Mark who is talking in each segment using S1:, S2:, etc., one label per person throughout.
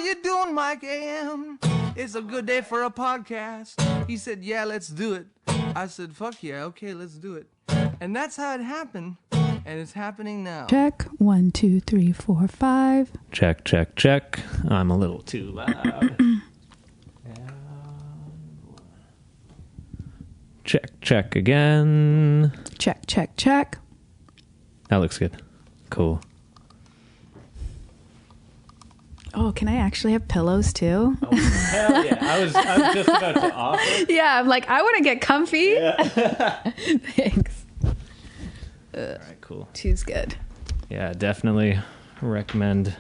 S1: you doing, Mike AM? It's a good day for a podcast. He said, yeah, let's do it. I said, fuck yeah, okay, let's do it. And that's how it happened. And it's happening now.
S2: Check. 1, 2, 3, 4, 5.
S3: Check, check, check. I'm a little too loud. Check, check again.
S2: Check, check, check.
S3: That looks good. Cool.
S2: Oh, can I actually have pillows too?
S3: Oh, hell yeah. I was just about to offer.
S2: Yeah, I'm like, I want to get comfy.
S3: Yeah.
S2: Thanks.
S3: All right, cool.
S2: Two's good.
S3: Yeah, definitely recommend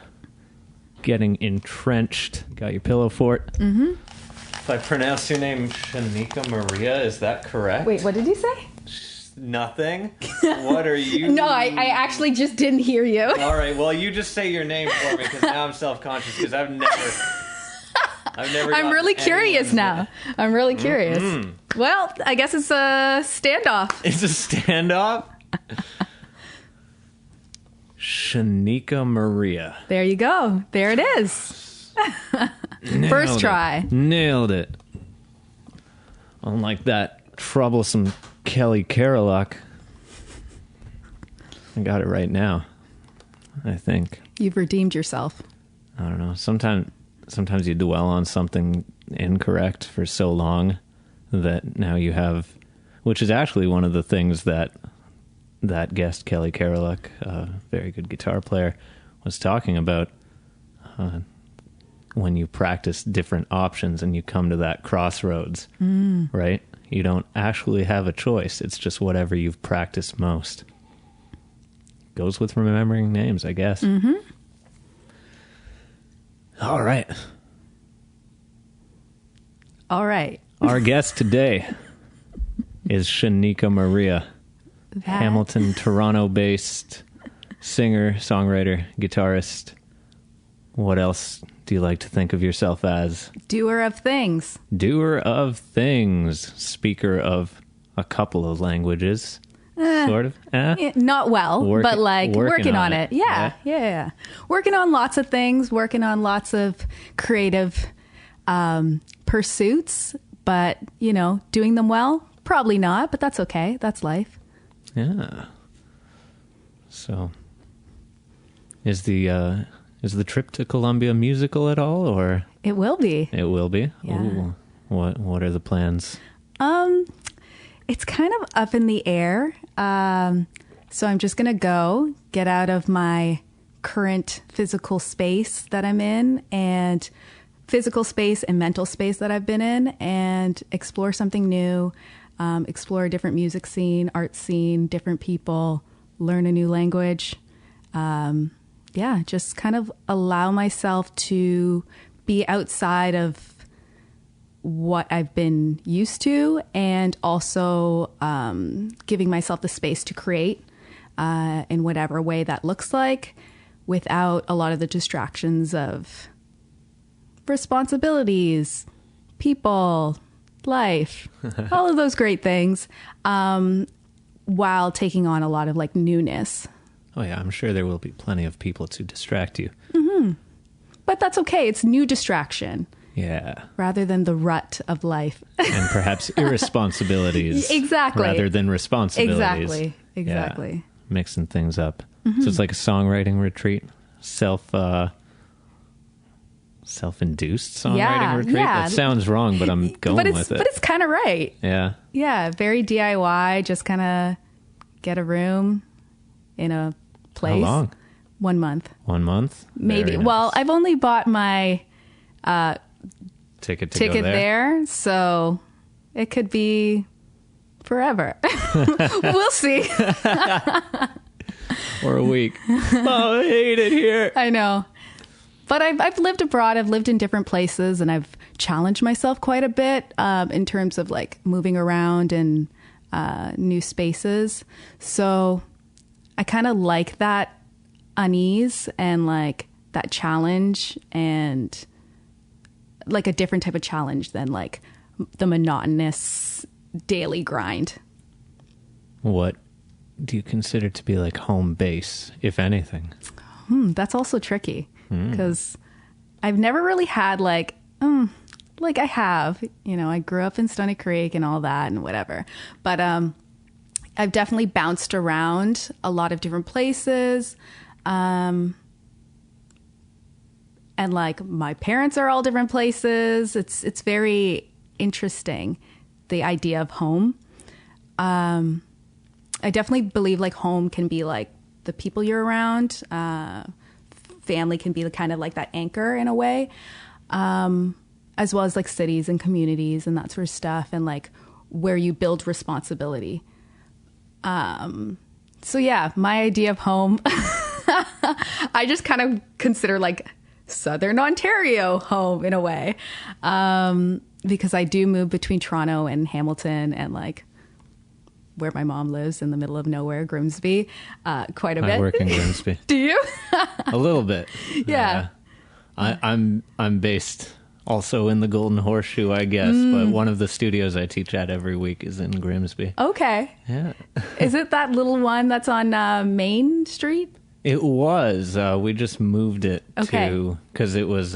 S3: getting entrenched. Got your pillow fort. Mm-hmm. If I pronounce your name Shanika Maria, is that correct?
S2: Wait, what did you say?
S3: Nothing? What are you?
S2: No, I actually just didn't hear you.
S3: All right, well, you just say your name for me, because now I'm self-conscious, because I've never
S2: I'm really curious now. I'm really curious.
S3: Mm-hmm.
S2: Well, I guess it's a standoff.
S3: It's a standoff? Shanika Maria.
S2: There you go. There it is. First try.
S3: Nailed it. Unlike that troublesome Kelly Carolock. I got it right now, I think.
S2: You've redeemed yourself.
S3: I don't know. Sometimes you dwell on something incorrect for so long that now you have, which is actually one of the things that guest Kelly Carolock, a very good guitar player, was talking about. When you practice different options and you come to that crossroads, right? You don't actually have a choice. It's just whatever you've practiced most. Goes with remembering names, I guess. Mm-hmm. All right.
S2: All right.
S3: Our guest today is Shanika Maria, Hamilton, Toronto-based singer, songwriter, guitarist. What else do you like to think of yourself as?
S2: Doer of things.
S3: Doer of things. Speaker of a couple of languages. Sort of.
S2: Not well, but like working on it. Yeah. Working on lots of things, working on lots of creative pursuits, but, doing them well? Probably not, but that's okay. That's life.
S3: Yeah. So, is the trip to Colombia musical at all, or?
S2: It will be.
S3: It will be?
S2: Yeah.
S3: Ooh. What are the plans?
S2: It's kind of up in the air. So I'm just going to go get out of my current physical space that I'm in, and physical space and mental space that I've been in, and explore something new, explore a different music scene, art scene, different people, learn a new language. Just kind of allow myself to be outside of what I've been used to, and also giving myself the space to create in whatever way that looks like, without a lot of the distractions of responsibilities, people, life, all of those great things, while taking on a lot of like newness.
S3: Oh yeah, I'm sure there will be plenty of people to distract you.
S2: Mm-hmm. But that's okay. It's new distraction.
S3: Yeah.
S2: Rather than the rut of life.
S3: And perhaps irresponsibilities.
S2: Exactly.
S3: Rather than responsibilities.
S2: Exactly.
S3: Yeah. Mixing things up. Mm-hmm. So it's like a songwriting retreat. Self-induced songwriting retreat?
S2: Yeah.
S3: That sounds wrong, but I'm going with it.
S2: But it's kind of right.
S3: Yeah.
S2: Yeah. Very DIY. Just kind of get a room in a place.
S3: How long?
S2: 1 month.
S3: 1 month?
S2: Maybe.
S3: Very nice.
S2: Well, I've only bought my
S3: ticket
S2: go there, so it could be forever. We'll see.
S3: Or a week. Oh, I hate it here.
S2: I know. But I've lived abroad. I've lived in different places, and I've challenged myself quite a bit in terms of like moving around and new spaces. So I kind of like that unease and like that challenge, and like a different type of challenge than like the monotonous daily grind.
S3: What do you consider to be like home base, if anything?
S2: That's also tricky, because I've never really had like I have, I grew up in Stoney Creek and all that and whatever. But I've definitely bounced around a lot of different places. And like my parents are all different places. It's very interesting, the idea of home. I definitely believe like home can be like the people you're around. Family can be the kind of like that anchor in a way. As well as like cities and communities and that sort of stuff, and like where you build responsibility. So yeah, my idea of home, I just kind of consider like Southern Ontario home in a way. Because I do move between Toronto and Hamilton and like where my mom lives in the middle of nowhere, Grimsby, quite a bit.
S3: I work in Grimsby.
S2: Do you?
S3: A little bit.
S2: Yeah.
S3: I'm based also in the Golden Horseshoe, I guess, but one of the studios I teach at every week is in Grimsby.
S2: Okay.
S3: Yeah.
S2: Is it that little one that's on Main Street?
S3: It was. We just moved it
S2: Okay.
S3: to, because it was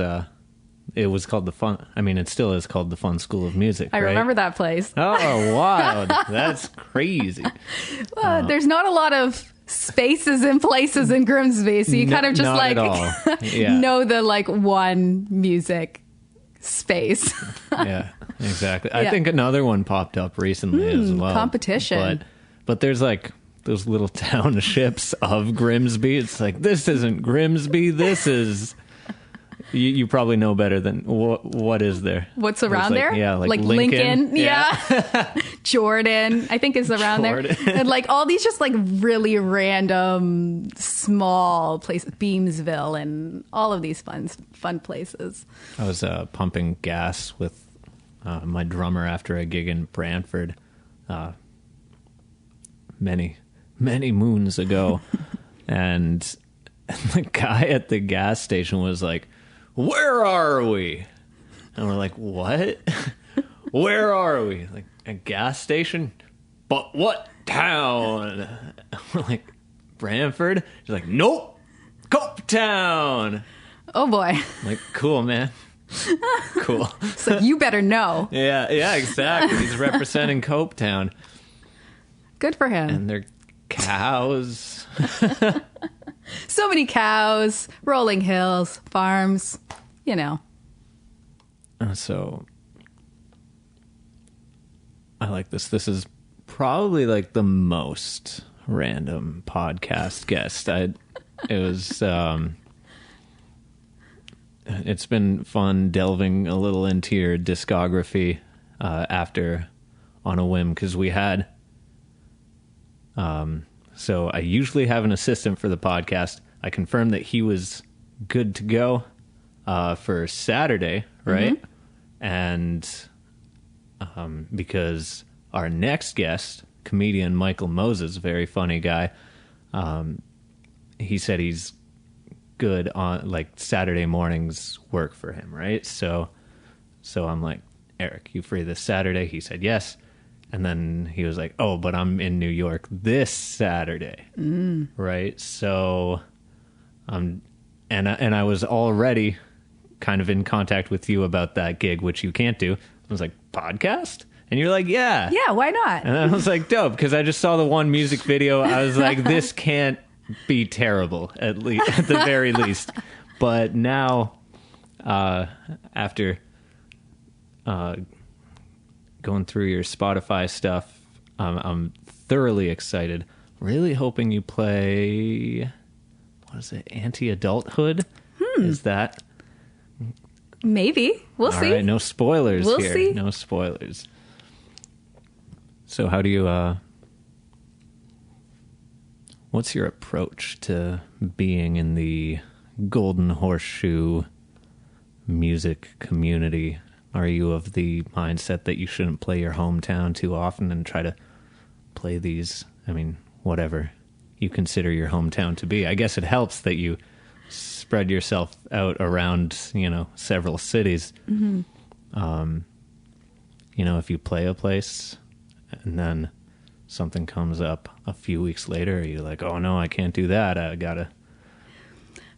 S3: called the Fun. I mean, it still is called the Fun School of Music.
S2: I
S3: right?
S2: remember that place.
S3: Oh, wild! That's crazy.
S2: There's not a lot of spaces and places in Grimsby, so you kind of just
S3: not
S2: like
S3: at all. Yeah.
S2: know the like one music space.
S3: Yeah, exactly. I
S2: Yeah.
S3: think another one popped up recently as well.
S2: Competition.
S3: But there's like those little townships of Grimsby. It's like, this isn't Grimsby. This is. You probably know better than what is there.
S2: What's around
S3: There's
S2: there?
S3: Yeah, like
S2: Lincoln. Yeah. Jordan, I think is around
S3: Jordan.
S2: there. And like all these just like really random small places, Beamsville and all of these fun places.
S3: I was pumping gas with my drummer after a gig in Brantford many moons ago. And the guy at the gas station was like, "Where are we?" And we're like, "What? Where are we?" Like, a gas station? But what town? We're like, "Brantford?" He's like, "Nope, Copetown."
S2: Oh boy.
S3: I'm like, cool, man. Cool.
S2: So you better know.
S3: Yeah, exactly. He's representing Copetown.
S2: Good for him.
S3: And they're cows.
S2: So many cows, rolling hills, farms,
S3: So I like this. This is probably like the most random podcast guest. It's been fun delving a little into your discography after on a whim, because we had so I usually have an assistant for the podcast. I confirmed that he was good to go for Saturday, right? Mm-hmm. And because our next guest, comedian Michael Moses, very funny guy, he said he's good on like Saturday mornings work for him, right? So I'm like, "Eric, you free this Saturday?" He said yes. And then he was like, "Oh, but I'm in New York this Saturday." Right? So and I was already kind of in contact with you about that gig, which you can't do. I was like, "Podcast?" And you're like, "Yeah."
S2: Yeah, why not?
S3: And I was like, "Dope," because I just saw the one music video. I was like, this can't be terrible, at the very least. But now, after going through your Spotify stuff, I'm thoroughly excited. Really hoping you play, what is it, Anti-Adulthood? Is that?
S2: Maybe. We'll see.
S3: All right, no spoilers
S2: We'll
S3: here.
S2: see.
S3: No spoilers. So how do you, what's your approach to being in the Golden Horseshoe music community? Are you of the mindset that you shouldn't play your hometown too often and try to play these, whatever you consider your hometown to be? I guess it helps that you spread yourself out around, several cities. Mm-hmm. If you play a place and then something comes up a few weeks later, you're like, "Oh no, I can't do that. I gotta..."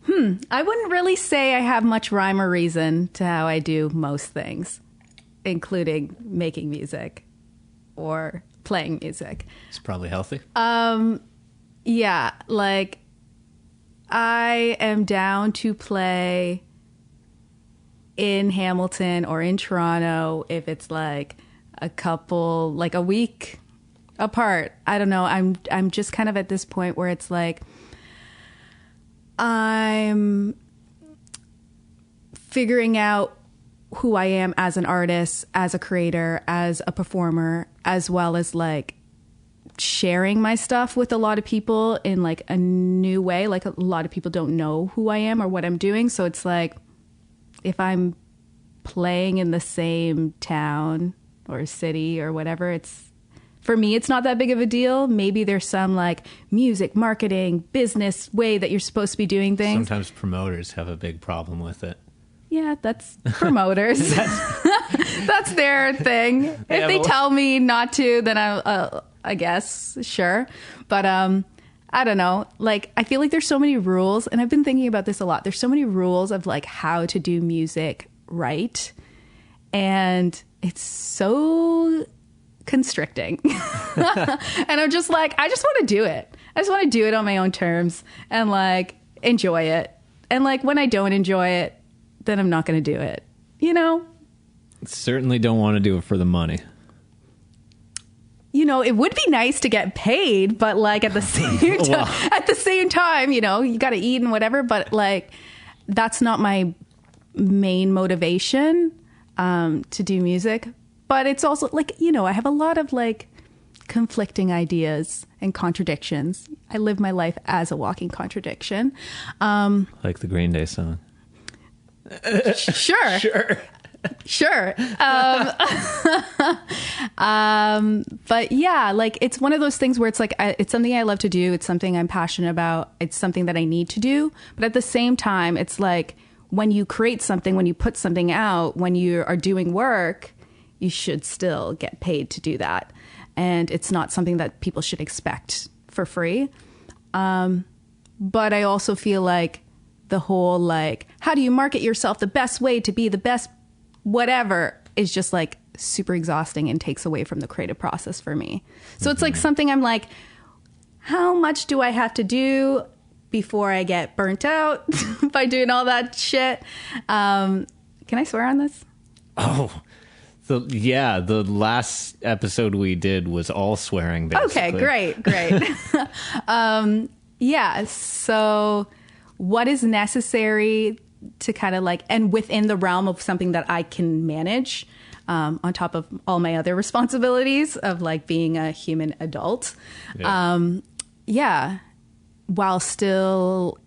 S2: I wouldn't really say I have much rhyme or reason to how I do most things, including making music or playing music.
S3: It's probably healthy.
S2: Yeah, like I am down to play in Hamilton or in Toronto if it's like a week apart. I don't know. I'm just kind of at this point where it's like I'm figuring out who I am as an artist, as a creator, as a performer, as well as like sharing my stuff with a lot of people in like a new way. Like a lot of people don't know who I am or what I'm doing. So it's like if I'm playing in the same town or city or whatever, for me, it's not that big of a deal. Maybe there's some like music, marketing, business way that you're supposed to be doing things.
S3: Sometimes promoters have a big problem with it.
S2: Yeah, that's promoters. That's their thing. If they tell me not to, then I guess, sure. But I don't know. Like, I feel like there's so many rules, and I've been thinking about this a lot. There's so many rules of like how to do music right. And it's so constricting. And I'm just like, I just want to do it. I just want to do it on my own terms and like enjoy it. And like when I don't enjoy it, then I'm not going to do it. You know?
S3: Certainly don't want to do it for the money.
S2: You know, it would be nice to get paid, but like at the same time, you know, you got to eat and whatever. But like, that's not my main motivation to do music. But it's also like, you know, I have a lot of like conflicting ideas and contradictions. I live my life as a walking contradiction.
S3: Like the Green Day song.
S2: Sure. Sure. But yeah, like it's one of those things where it's like, it's something I love to do. It's something I'm passionate about. It's something that I need to do. But at the same time, it's like when you create something, when you put something out, when you are doing work, you should still get paid to do that. And it's not something that people should expect for free. But I also feel like the whole, like, how do you market yourself the best way to be the best whatever is just like super exhausting and takes away from the creative process for me. So it's like something I'm like, how much do I have to do before I get burnt out by doing all that shit? Can I swear on this?
S3: Oh, yeah, the last episode we did was all swearing, basically.
S2: Okay, great. Yeah, so what is necessary to kind of like, and within the realm of something that I can manage, on top of all my other responsibilities of like being a human adult. Yeah. While still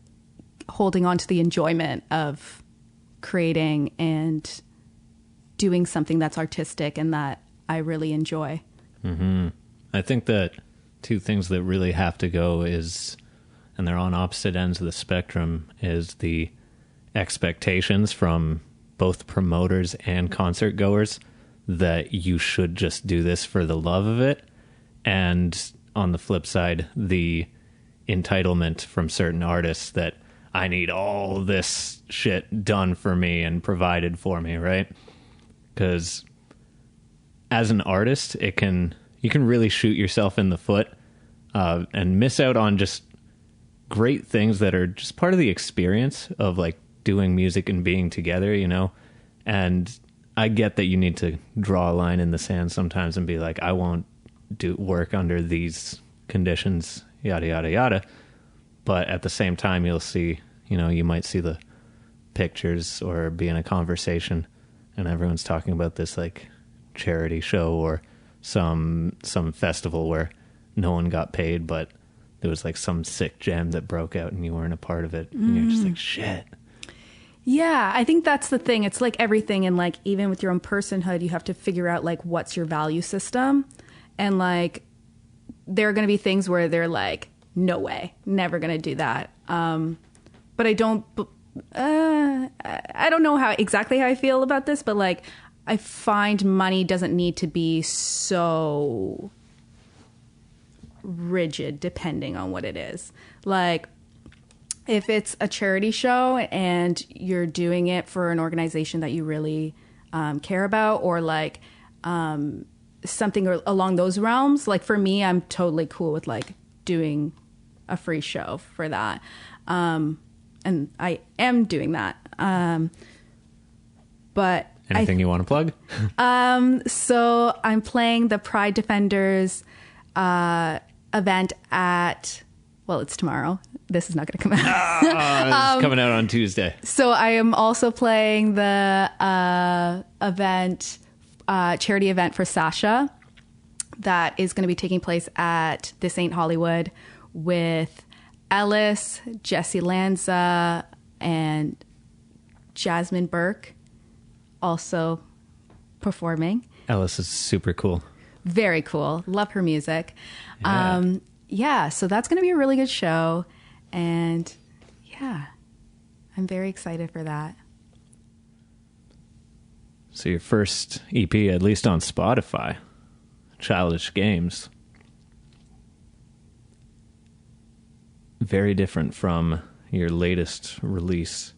S2: holding on to the enjoyment of creating and doing something that's artistic and that I really enjoy.
S3: Mm-hmm. I think that two things that really have to go is, and they're on opposite ends of the spectrum, is the expectations from both promoters and concert goers that you should just do this for the love of it. And on the flip side, the entitlement from certain artists that I need all this shit done for me and provided for me, right? Because as an artist, you can really shoot yourself in the foot and miss out on just great things that are just part of the experience of like doing music and being together, you know? And I get that you need to draw a line in the sand sometimes and be like, I won't do work under these conditions, yada, yada, yada. But at the same time, you'll see, you know, you might see the pictures or be in a conversation and everyone's talking about this like charity show or some festival where no one got paid, but there was like some sick jam that broke out and you weren't a part of it. And you're just like, shit.
S2: Yeah, I think that's the thing. It's like everything. And like, even with your own personhood, you have to figure out like, what's your value system? And like, there are going to be things where they're like, no way, never going to do that. But I don't know exactly how I feel about this, but like, I find money doesn't need to be so rigid depending on what it is. Like, if it's a charity show and you're doing it for an organization that you really care about, or like something along those realms, like for me, I'm totally cool with like doing a free show for that. And I am doing that. But
S3: anything you want to plug?
S2: So I'm playing the Pride Defenders event at, well, it's tomorrow. This is not going to come out.
S3: It's coming out on Tuesday.
S2: So I am also playing the charity event for Sasha that is going to be taking place at This Ain't Hollywood with Ellis, Jesse Lanza, and Jasmine Burke also performing.
S3: Ellis is super cool.
S2: Very cool. Love her music.
S3: Yeah.
S2: So that's going to be a really good show. And yeah, I'm very excited for that.
S3: So your first EP, at least on Spotify, Childish Games. Very different from your latest release,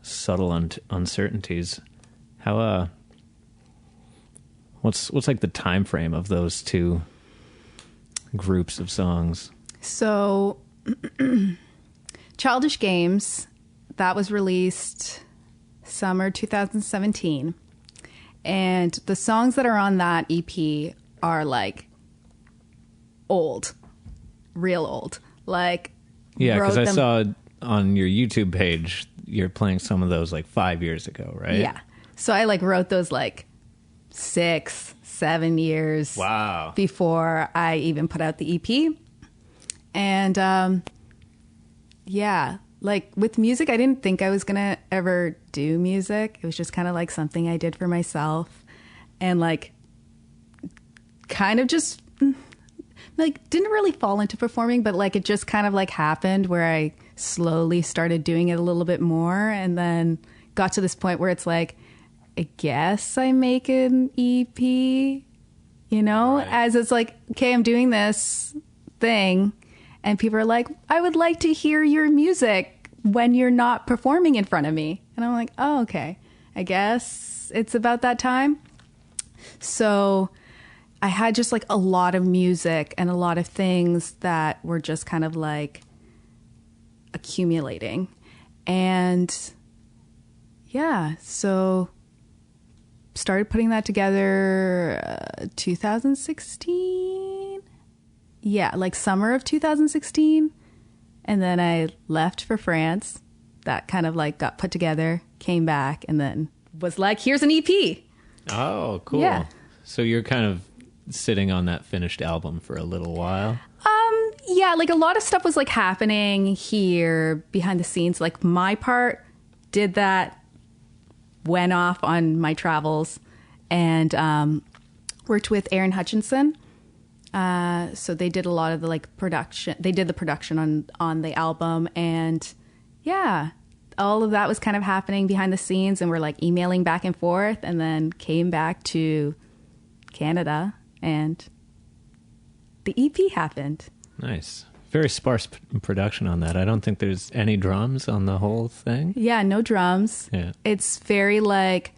S3: Subtle Uncertainties. How what's like the time frame of those two groups of songs?
S2: So Childish Games, that was released summer 2017, and the songs that are on that EP are like old, real old. Like,
S3: yeah, because I saw on your YouTube page you're playing some of those like 5 years ago, right?
S2: Yeah. So I like wrote those like 6-7 years before I even put out the EP. And yeah, like with music, I didn't think I was going to ever do music. It was just kind of like something I did for myself, and like kind of just like didn't really fall into performing, but like it just kind of like happened where I slowly started doing it a little bit more, and then got to this point where it's like, I guess I make an EP, you know, right. As it's like, okay, I'm doing this thing and people are like, I would like to hear your music when you're not performing in front of me. And I'm like, oh, okay, I guess it's about that time. So I had just like a lot of music and a lot of things that were just kind of like accumulating. And yeah, so started putting that together 2016. Yeah, like summer of 2016. And then I left for France. That kind of like got put together, came back, and then was like, here's an EP.
S3: Oh, cool. Yeah. So you're kind of sitting on that finished album for a little while?
S2: Yeah, like a lot of stuff was like happening here behind the scenes. Like my part did that, went off on my travels, and worked with Aaron Hutchinson. So they did a lot of the like production. They did the production on the album, and yeah, all of that was kind of happening behind the scenes, and we're like emailing back and forth, and then came back to Canada, and the EP happened.
S3: Nice. Very sparse production on that. I don't think there's any drums on the whole thing.
S2: Yeah, no drums.
S3: Yeah.
S2: It's very like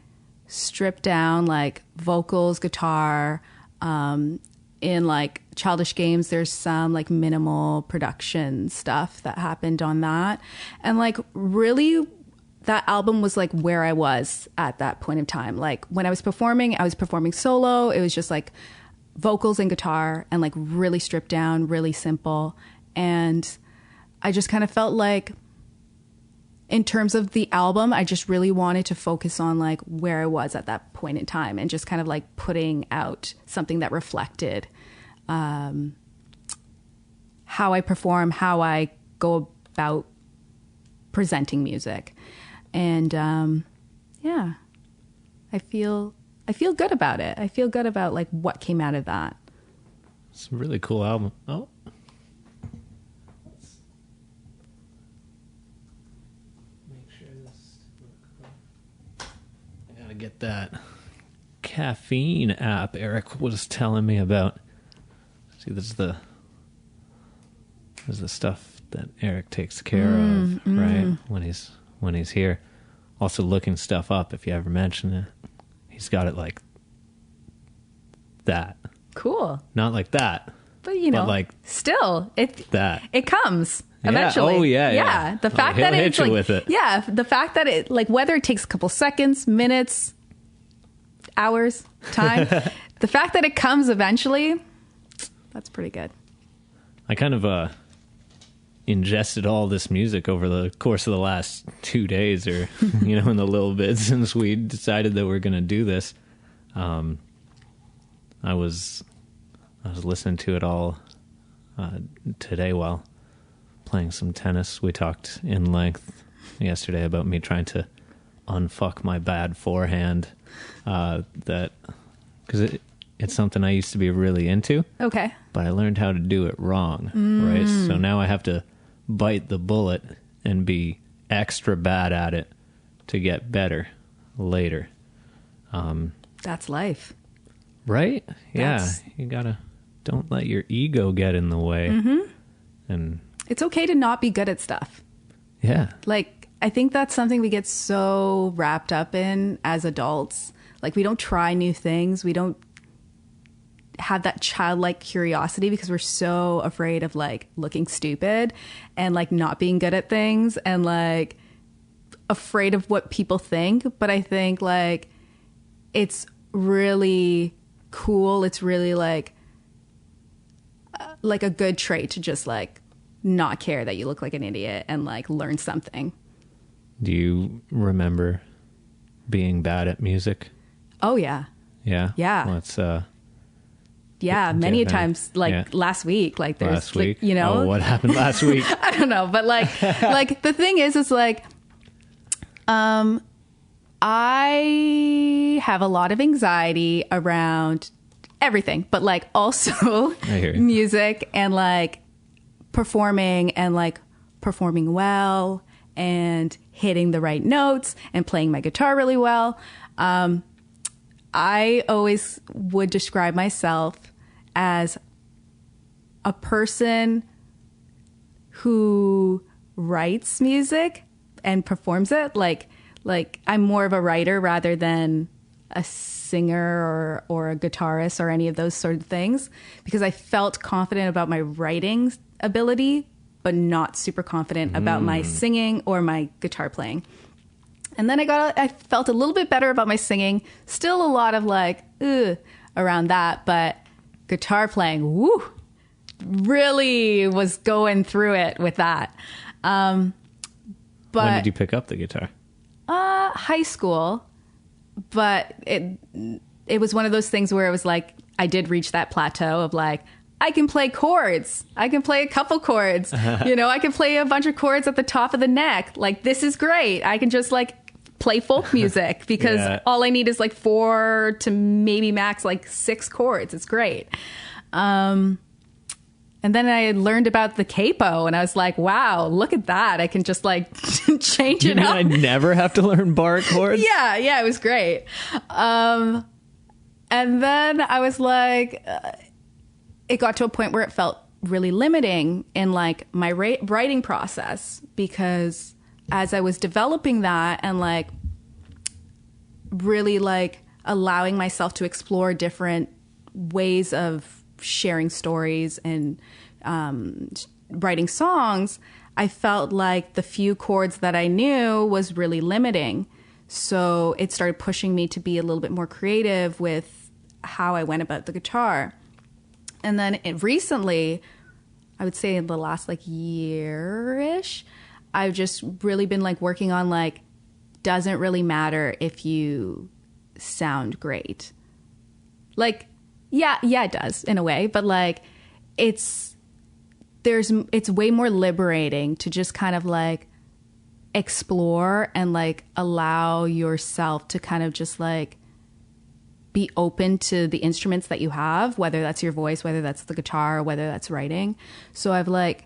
S2: stripped down, like vocals, guitar. In like Childish Games, there's some like minimal production stuff that happened on that. And like really that album was like where I was at that point in time. Like when I was performing solo. It was just like vocals and guitar and like really stripped down, really simple. And I just kind of felt like in terms of the album, I just really wanted to focus on like where I was at that point in time and just kind of like putting out something that reflected how I perform, how I go about presenting music. And yeah, I feel good about it. I feel good about like what came out of that.
S3: It's a really cool album. Oh. Make sure this. I gotta get that Caffeine app Eric was telling me about. See, this is the stuff that Eric takes care of, right? When he's here. Also looking stuff up, if you ever mention it. He's got it like that.
S2: Cool.
S3: Not like that.
S2: But you know,
S3: but like
S2: still
S3: that.
S2: It comes eventually.
S3: Oh yeah.
S2: The fact that
S3: he'll
S2: it's
S3: hit you
S2: like,
S3: with it.
S2: Yeah, the fact that it, like, whether it takes a couple seconds, minutes, hours, time, the fact that it comes eventually, that's pretty good.
S3: I kind of ingested all this music over the course of the last 2 days, or in the little bit since we decided that we're going to do this. I was listening to it all today while playing some tennis. We talked in length yesterday about me trying to unfuck my bad forehand. That because it's something I used to be really into.
S2: Okay.
S3: But I learned how to do it wrong, right? So now I have to bite the bullet and be extra bad at it to get better later.
S2: That's life.
S3: Right? Yeah. You gotta, don't let your ego get in the way. And
S2: It's okay to not be good at stuff.
S3: yeah.
S2: Like, I think that's something we get so wrapped up in as adults. Like, we don't try new things. We don't have that childlike curiosity because we're so afraid of, like, looking stupid and, like, not being good at things and, like, afraid of what people think. But I think, like, it's really cool. It's really, like a good trait to just, like, not care that you look like an idiot and, like, learn something.
S3: Do you remember being bad at music?
S2: Oh, yeah.
S3: Yeah?
S2: Yeah.
S3: Let's,
S2: Yeah, many
S3: yeah,
S2: times, like,
S3: yeah.
S2: last week, like, there's,
S3: last week?
S2: like,
S3: Oh, what happened last week?
S2: I don't know, but, like, like, the thing is like, I have a lot of anxiety around everything, but, like, also
S3: I hear you.
S2: music and, like, performing and, like, performing well and hitting the right notes and playing my guitar really well. I always would describe myself as a person who writes music and performs it. Like I'm more of a writer rather than a singer or a guitarist or any of those sort of things, because I felt confident about my writing ability, but not super confident about my singing or my guitar playing. And then I felt a little bit better about my singing. Still a lot of, like, around that, but guitar playing, woo, really was going through it with that. But
S3: When did you pick up the guitar?
S2: High school, but it was one of those things where it was like I did reach that plateau of, like, I can play chords. I can play a couple chords. I can play a bunch of chords at the top of the neck. Like, this is great. I can just, like, play folk music because all I need is, like, 4 to maybe max, like, 6 chords. It's great. And then I learned about the capo and I was like, wow, look at that. I can just, like, change it up.
S3: I never have to learn bar chords?
S2: Yeah, it was great. And then I was like, it got to a point where it felt really limiting in, like, my writing process, because as I was developing that and, like, really, like, allowing myself to explore different ways of sharing stories and writing songs, I felt like the few chords that I knew was really limiting. So it started pushing me to be a little bit more creative with how I went about the guitar. And then recently, I would say in the last, like, year-ish, I've just really been, like, working on, like, doesn't really matter if you sound great. Like, yeah, it does in a way, but, like, it's way more liberating to just kind of, like, explore and, like, allow yourself to kind of just, like, be open to the instruments that you have, whether that's your voice, whether that's the guitar, whether that's writing. So I've, like,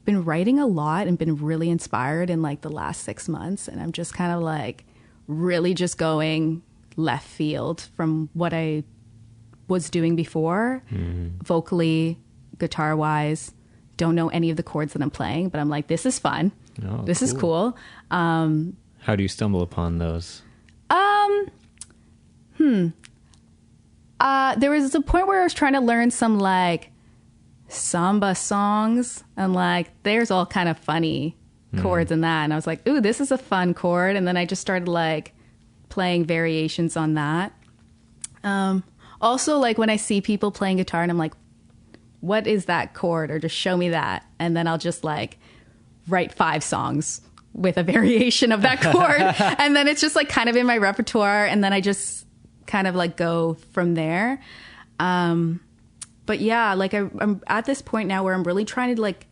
S2: been writing a lot and been really inspired in, like, the last 6 months. And I'm just kind of, like, really just going left field from what I was doing before, vocally, guitar wise, don't know any of the chords that I'm playing, but I'm like, this is fun.
S3: Oh,
S2: this is cool.
S3: How do you stumble upon those?
S2: There was a point where I was trying to learn some like samba songs, and like there's all kind of funny chords in that, and I was like, ooh, this is a fun chord, and then I just started like playing variations on that. Also, like when I see people playing guitar and I'm like, what is that chord, or just show me that, and then I'll just like write 5 songs with a variation of that chord and then it's just like kind of in my repertoire, and then I just kind of like go from there. But yeah, like I'm at this point now where I'm really trying to like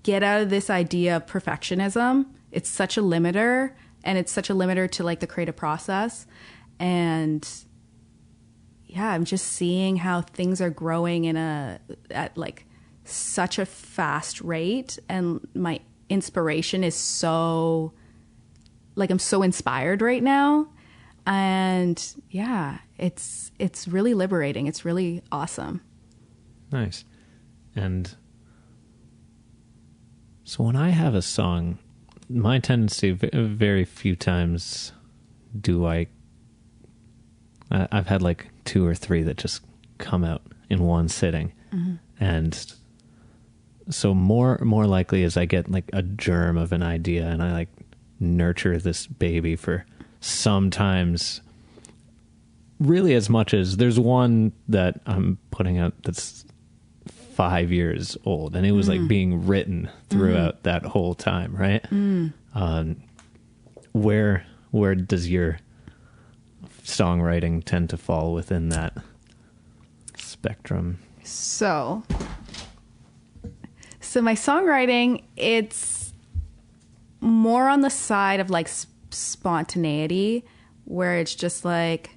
S2: get out of this idea of perfectionism. It's such a limiter, and it's such a limiter to like the creative process. And yeah, I'm just seeing how things are growing at like such a fast rate, and my inspiration is so like, I'm so inspired right now. And yeah, it's really liberating. It's really awesome.
S3: Nice. And so when I have a song, my tendency, very few times do I've had like 2 or 3 that just come out in one sitting. And so more likely is I get like a germ of an idea, and I like nurture this baby for sometimes really as much as there's one that I'm putting out that's 5 years old, and it was like being written throughout that whole time, right? Where does your songwriting tend to fall within that spectrum?
S2: So my songwriting, it's more on the side of like spontaneity, where it's just like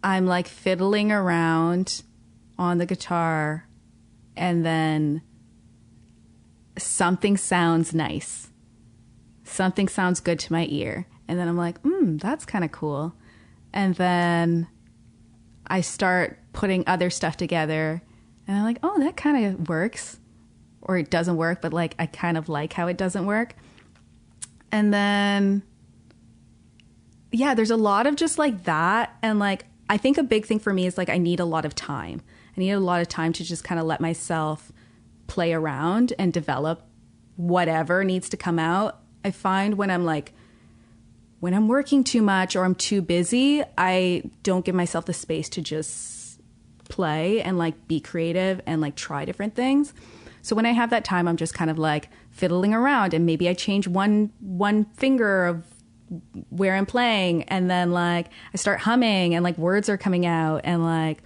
S2: I'm like fiddling around on the guitar, and then something sounds nice. Something sounds good to my ear. And then I'm like, that's kind of cool. And then I start putting other stuff together, and I'm like, oh, that kind of works. Or it doesn't work, but like I kind of like how it doesn't work. And then, yeah, there's a lot of just like that. And like, I think a big thing for me is like, I need a lot of time. I need a lot of time to just kind of let myself play around and develop whatever needs to come out. I find when I'm working too much or I'm too busy, I don't give myself the space to just play and like be creative and like try different things. So when I have that time, I'm just kind of like fiddling around, and maybe I change one finger of where I'm playing, and then like I start humming, and like words are coming out, and like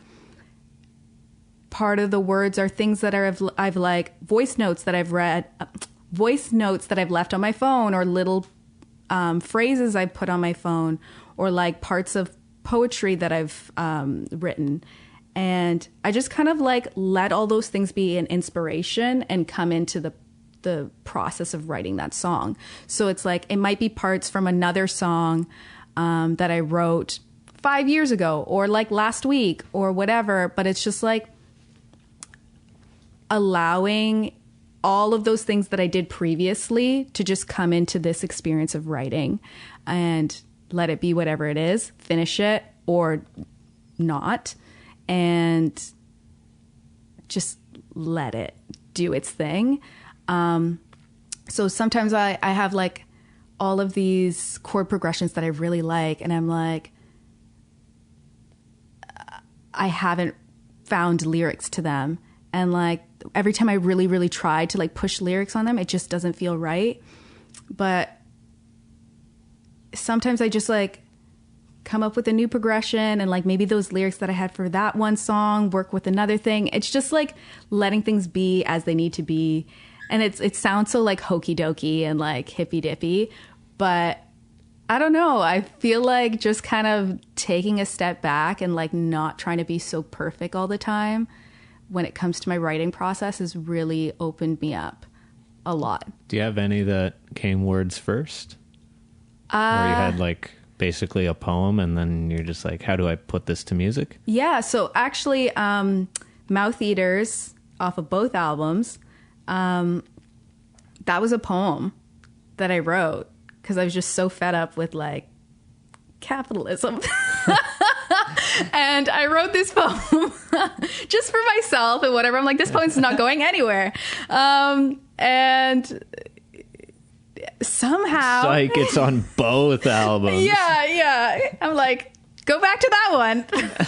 S2: part of the words are things that I've like voice notes that I've read, voice notes that I've left on my phone, or little phrases I put on my phone, or like parts of poetry that I've written. And I just kind of like let all those things be an inspiration and come into the process of writing that song. So it's like, it might be parts from another song that I wrote 5 years ago, or like last week, or whatever. But it's just like allowing all of those things that I did previously to just come into this experience of writing, and let it be whatever it is, finish it or not, and just let it do its thing. So sometimes I have like all of these chord progressions that I really like, and I'm like, I haven't found lyrics to them. And like every time I really, really try to like push lyrics on them, it just doesn't feel right. But sometimes I just like come up with a new progression, and like maybe those lyrics that I had for that one song work with another thing. It's just like letting things be as they need to be. And it sounds so like hokey dokey and like hippy dippy, but I don't know. I feel like just kind of taking a step back and like not trying to be so perfect all the time when it comes to my writing process has really opened me up a lot.
S3: Do you have any that came words first? Where you had like basically a poem, and then you're just like, how do I put this to music?
S2: Yeah. So actually, Mouth Eaters off of both albums. That was a poem that I wrote because I was just so fed up with like capitalism. And I wrote this poem just for myself and whatever. I'm like, this poem's not going anywhere. And somehow...
S3: Psych, it's on both albums.
S2: Yeah. I'm like, go back to that one.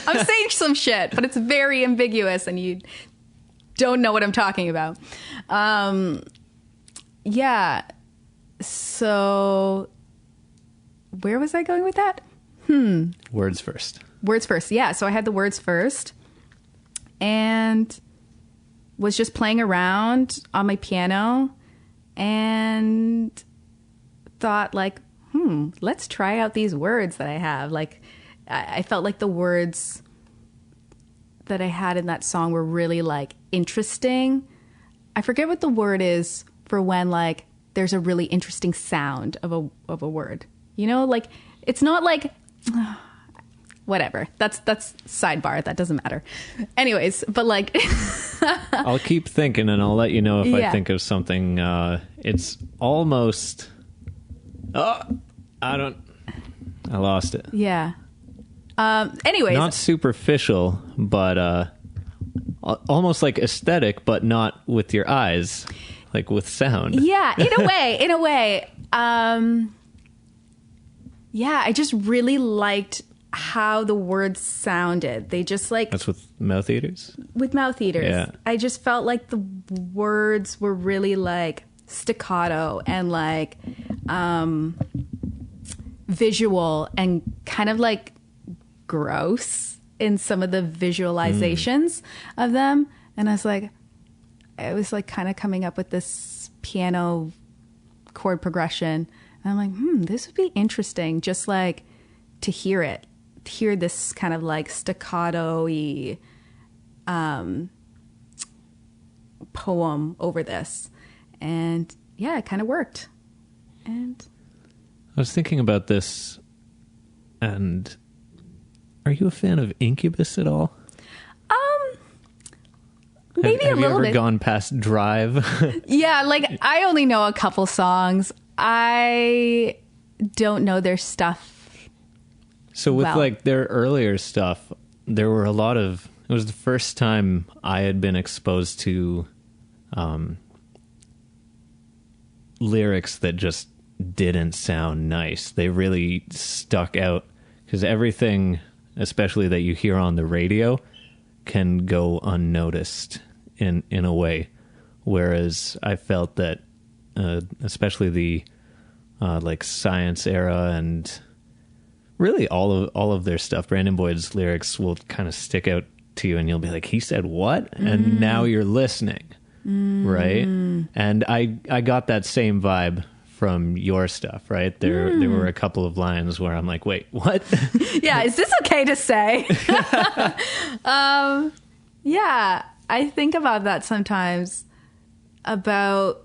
S2: I'm saying some shit, but it's very ambiguous and you don't know what I'm talking about. Yeah. So where was I going with that?
S3: Words first.
S2: Words first. Yeah. So I had the words first and was just playing around on my piano and thought like, let's try out these words that I have. Like, I felt like the words that I had in that song were really like interesting. I forget what the word is for when like there's a really interesting sound of a word. You know, like it's not like whatever. That's sidebar. That doesn't matter. Anyways, but like
S3: I'll keep thinking and I'll let you know if I think of something. It's almost I lost it.
S2: Yeah. Anyways,
S3: not superficial, but almost like aesthetic, but not with your eyes, like with sound.
S2: Yeah, in a way. Yeah, I just really liked how the words sounded. They just like...
S3: That's with mouth eaters?
S2: With mouth eaters.
S3: Yeah.
S2: I just felt like the words were really like staccato and like visual and kind of like gross in some of the visualizations of them. And I was like kind of coming up with this piano chord progression. And I'm like, this would be interesting just like to hear this kind of like staccato-y poem over this. And yeah, it kind of worked. And
S3: I was thinking about this, and are you a fan of Incubus at all?
S2: Maybe a little bit.
S3: Have you ever gone past Drive?
S2: Yeah, like I only know a couple songs. I don't know their stuff.
S3: So with like their earlier stuff, there were a lot of... It was the first time I had been exposed to lyrics that just didn't sound nice. They really stuck out because everything, especially that you hear on the radio, can go unnoticed in a way. Whereas I felt that, especially the like Science era and really all of their stuff, Brandon Boyd's lyrics will kind of stick out to you and you'll be like, he said what? And now you're listening. Right? And I got that same vibe from your stuff, right? There were a couple of lines where I'm like, wait, what?
S2: Yeah, is this okay to say? Yeah, I think about that sometimes, about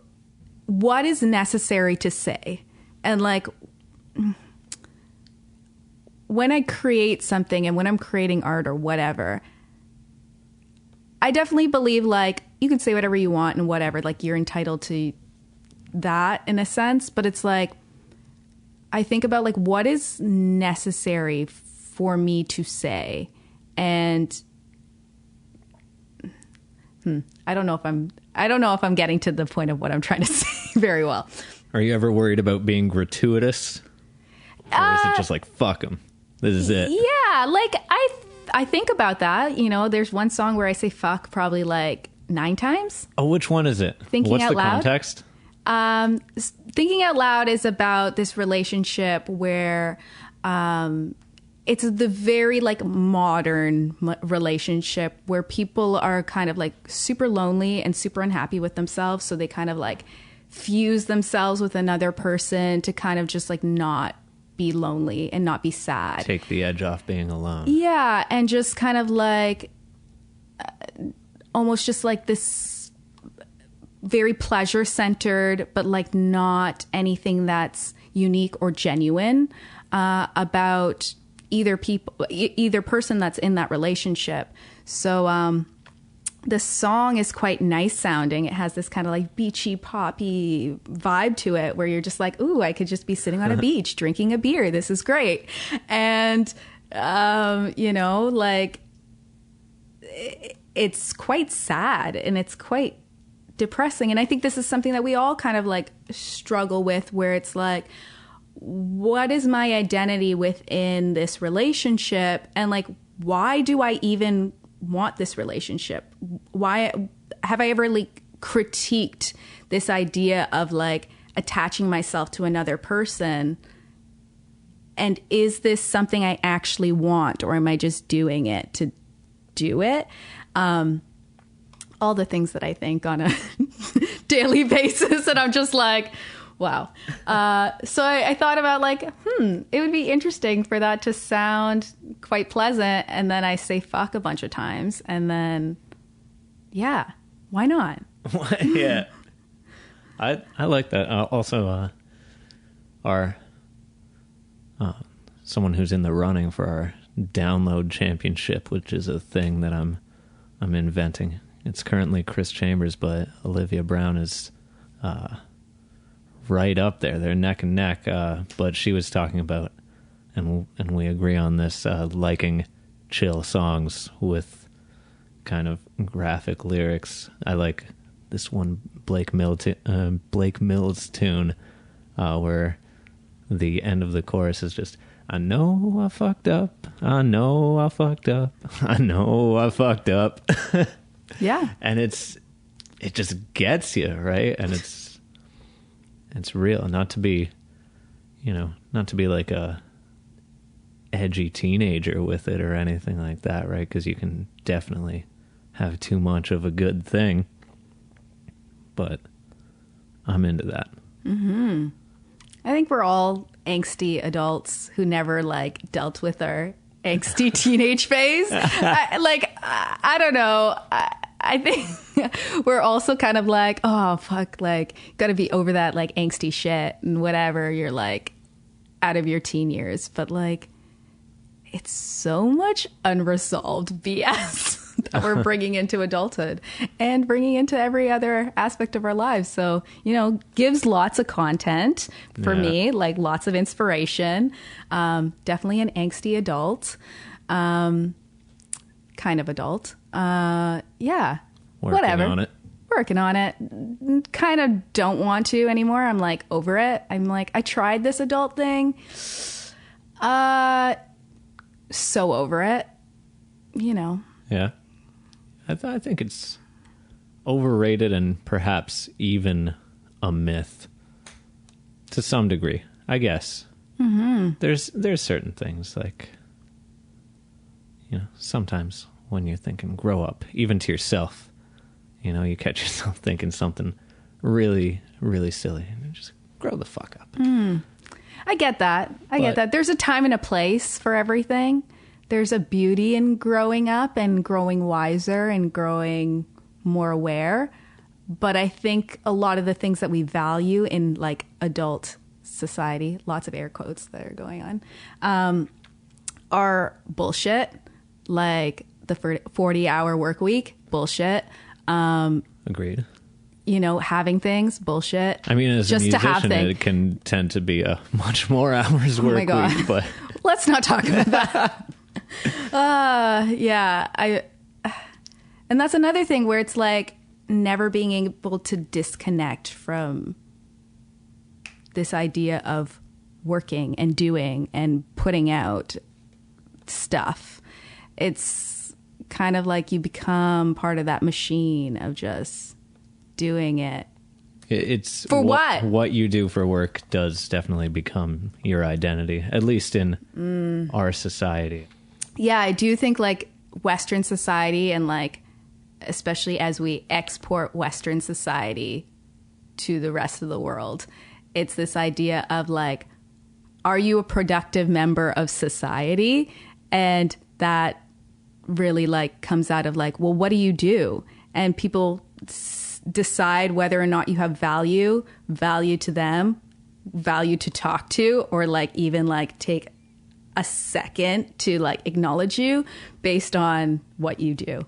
S2: what is necessary to say. And like, when I create something and when I'm creating art or whatever, I definitely believe like you can say whatever you want and whatever, like you're entitled to that in a sense. But it's like, I think about like what is necessary for me to say. And I don't know if I'm getting to the point of what I'm trying to say very well.
S3: Are you ever worried about being gratuitous? Or is it just like, fuck them, this is it?
S2: Yeah, like I think about that. You know, there's one song where I say fuck probably like 9 times.
S3: Oh, which one is it?
S2: Thinking Out Loud.
S3: What's the context?
S2: Thinking Out Loud is about this relationship where it's the very like modern relationship where people are kind of like super lonely and super unhappy with themselves. So they kind of like fuse themselves with another person to kind of just like not be lonely and not be sad.
S3: Take the edge off being alone.
S2: Yeah. And just kind of like almost just like this very pleasure centered, but like not anything that's unique or genuine about either person that's in that relationship. So the song is quite nice sounding. It has this kind of like beachy, poppy vibe to it where you're just like, ooh, I could just be sitting on a beach drinking a beer. This is great. And, you know, like it's quite sad and it's quite depressing. And I think this is something that we all kind of like struggle with, where it's like, what is my identity within this relationship? And like, why do I even want this relationship? Why have I ever like critiqued this idea of like attaching myself to another person? And is this something I actually want, or am I just doing it to do it? All the things that I think on a daily basis, and I'm just like, wow. So I thought about like, it would be interesting for that to sound quite pleasant. And then I say fuck a bunch of times. And then, yeah, why not?
S3: Yeah. I like that. Also, our someone who's in the running for our download championship, which is a thing that I'm inventing. It's currently Chris Chambers, but Olivia Brown is right up there. They're neck and neck. But she was talking about, and we agree on this, liking chill songs with kind of graphic lyrics. I like this one Blake Mills tune where the end of the chorus is just, I know I fucked up. I know I fucked up. I know I fucked up.
S2: Yeah.
S3: And it just gets you, right? And it's real. Not to be like a edgy teenager with it or anything like that, right? Because you can definitely have too much of a good thing. But I'm into that.
S2: Mm-hmm. I think we're all angsty adults who never like dealt with our angsty teenage phase. I don't know. I think we're also kind of like, oh fuck, like gotta be over that like angsty shit and whatever. You're like out of your teen years, but like it's so much unresolved BS that we're bringing into adulthood and bringing into every other aspect of our lives. So, you know, gives lots of content for me, like lots of inspiration. Definitely an angsty adult, kind of adult. Yeah, whatever. Working on it. Kind of don't want to anymore. I'm like over it. I'm like, I tried this adult thing. So over it, you know.
S3: Yeah. I think it's overrated and perhaps even a myth to some degree, I guess. Mm-hmm. There's certain things like, you know, sometimes when you're thinking grow up, even to yourself, you know, you catch yourself thinking something really, really silly and you just grow the fuck up.
S2: I get that. I get that. There's a time and a place for everything. There's a beauty in growing up and growing wiser and growing more aware. But I think a lot of the things that we value in like adult society, lots of air quotes that are going on, are bullshit. Like the 40-hour work week, bullshit.
S3: Agreed.
S2: You know, having things, bullshit.
S3: I mean, as
S2: just
S3: a musician,
S2: to have things.
S3: It can tend to be a much more hours work week. But
S2: let's not talk about that. Yeah. And that's another thing where it's like never being able to disconnect from this idea of working and doing and putting out stuff. It's kind of like you become part of that machine of just doing it.
S3: It's
S2: for
S3: what you do for work does definitely become your identity, at least in our society.
S2: Yeah, I do think like Western society and like, especially as we export Western society to the rest of the world, it's this idea of like, are you a productive member of society? And that really like comes out of like, well, what do you do? And people decide whether or not you have value to them, value to talk to, or like even like take a second to like acknowledge you based on what you do.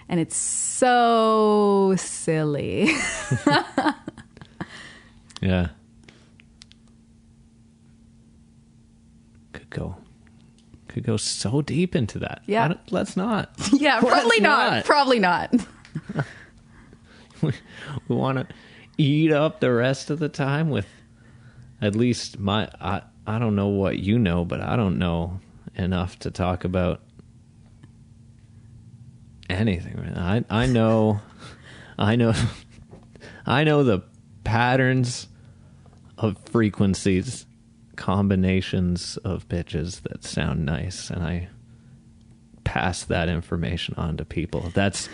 S2: And it's so silly.
S3: Yeah. Could go so deep into that.
S2: Yeah.
S3: Let's not.
S2: Yeah, probably not. Probably not.
S3: We want to eat up the rest of the time with at least I don't know what you know, but I don't know enough to talk about anything. I know the patterns of frequencies, combinations of pitches that sound nice, and I pass that information on to people. That's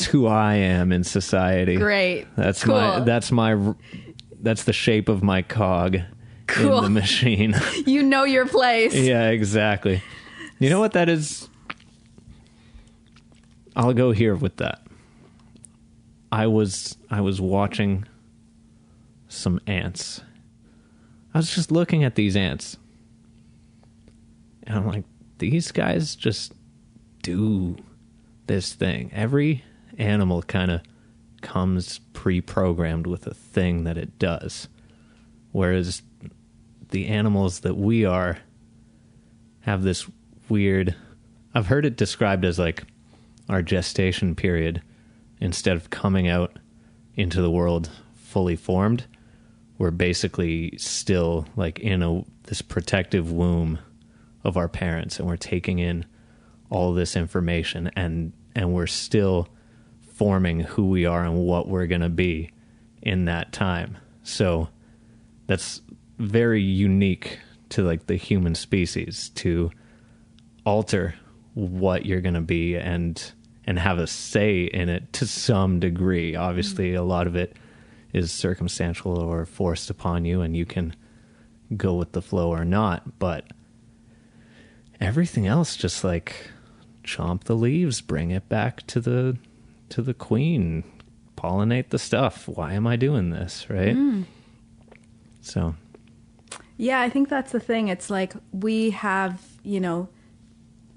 S3: who I am in society.
S2: Great.
S3: That's
S2: cool.
S3: That's the shape of my cog
S2: Cool.
S3: in the machine.
S2: You know your place.
S3: Yeah, exactly. You know what that is? I'll go here with that. I was watching some ants. I was just looking at these ants. And I'm like, these guys just do this thing. Every animal kind of comes pre-programmed with a thing that it does. Whereas the animals that we are have this weird... I've heard it described as like our gestation period. Instead of coming out into the world fully formed, we're basically still like in this protective womb of our parents, and we're taking in all this information, and we're still forming who we are and what we're going to be in that time. So that's very unique to like the human species, to alter what you're going to be and have a say in it to some degree. Obviously, a lot of it is circumstantial or forced upon you, and you can go with the flow or not. But everything else, just like chomp the leaves, bring it back to the queen, pollinate the stuff. Why am I doing this, right? So,
S2: yeah, I think that's the thing. It's like we have,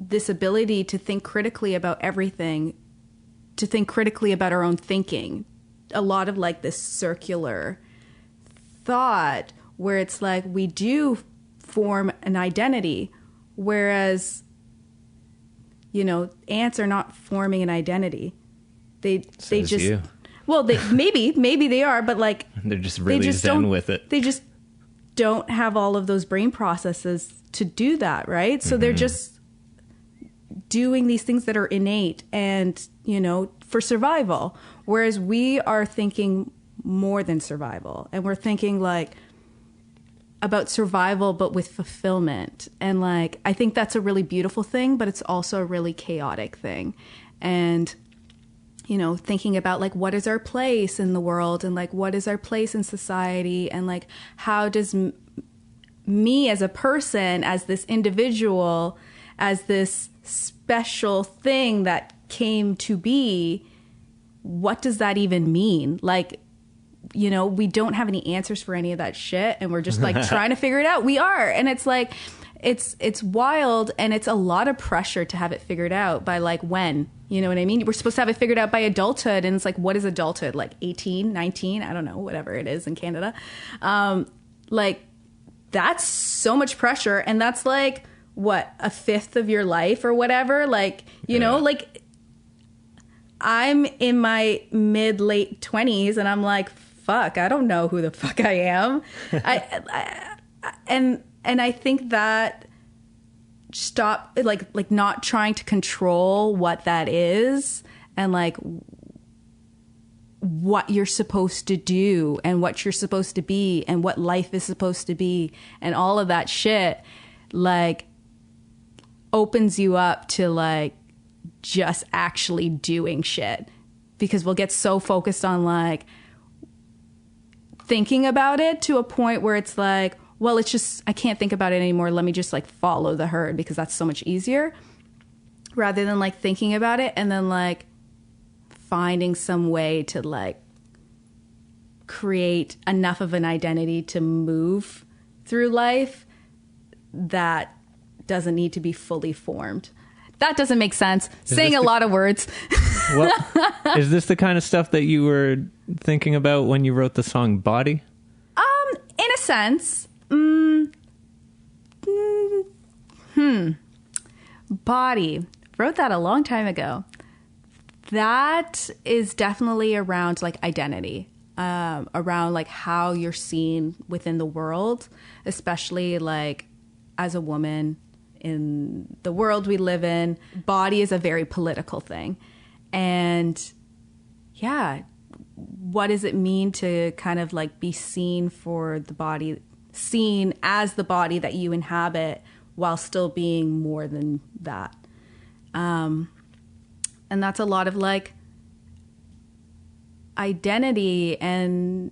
S2: this ability to think critically about everything, to think critically about our own thinking. A lot of like this circular thought where it's like we do form an identity, whereas, ants are not forming an identity. They just,
S3: you.
S2: well, maybe they are, but like
S3: They're just really zen with it.
S2: They just don't have all of those brain processes to do that, right? So they're just doing these things that are innate and, for survival. Whereas we are thinking more than survival. And we're thinking like about survival, but with fulfillment. And like, I think that's a really beautiful thing, but it's also a really chaotic thing. And, thinking about like, what is our place in the world, and like, what is our place in society, and like, how does me as a person, as this individual, as this special thing that came to be, what does that even mean? Like, we don't have any answers for any of that shit, and we're just like trying to figure it out. We are. And it's like, it's wild, and it's a lot of pressure to have it figured out by like when, you know what I mean? We're supposed to have it figured out by adulthood, and it's like, what is adulthood? Like 18, 19? I don't know, whatever it is in Canada. Like, that's so much pressure, and that's like, what, a fifth of your life or whatever? Like, like I'm in my mid-late 20s, and I'm like, fuck, I don't know who the fuck I am. And I think that stop, like not trying to control what that is, and like what you're supposed to do and what you're supposed to be and what life is supposed to be and all of that shit, like opens you up to like just actually doing shit, because we'll get so focused on like thinking about it to a point where it's like, well, it's just, I can't think about it anymore. Let me just like follow the herd, because that's so much easier, rather than like thinking about it and then like finding some way to like create enough of an identity to move through life that doesn't need to be fully formed. that doesn't make sense. Saying a lot of words.
S3: Well, is this the kind of stuff that you were thinking about when you wrote the song Body?
S2: In a sense. Body. Wrote that a long time ago. That is definitely around like identity, around like how you're seen within the world, especially like as a woman in the world we live in. Body is a very political thing. And yeah, what does it mean to kind of like be seen for the body, seen as the body that you inhabit while still being more than that? And that's a lot of like identity and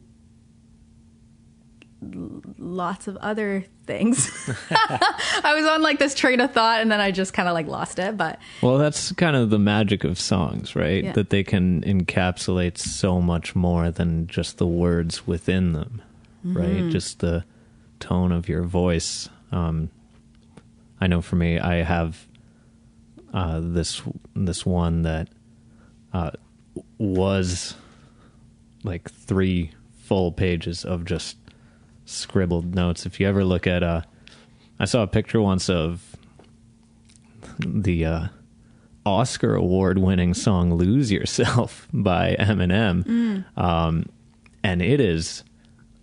S2: lots of other things. I was on like this train of thought and then I just kind of like lost it. But
S3: well, that's kind of the magic of songs, right?
S2: Yeah.
S3: That they can encapsulate so much more than just the words within them, right? Just the tone of your voice. I know for me, I have this one that was like 3 full pages of just scribbled notes. If you ever look at I saw a picture once of the Oscar award winning song Lose Yourself by Eminem. And it is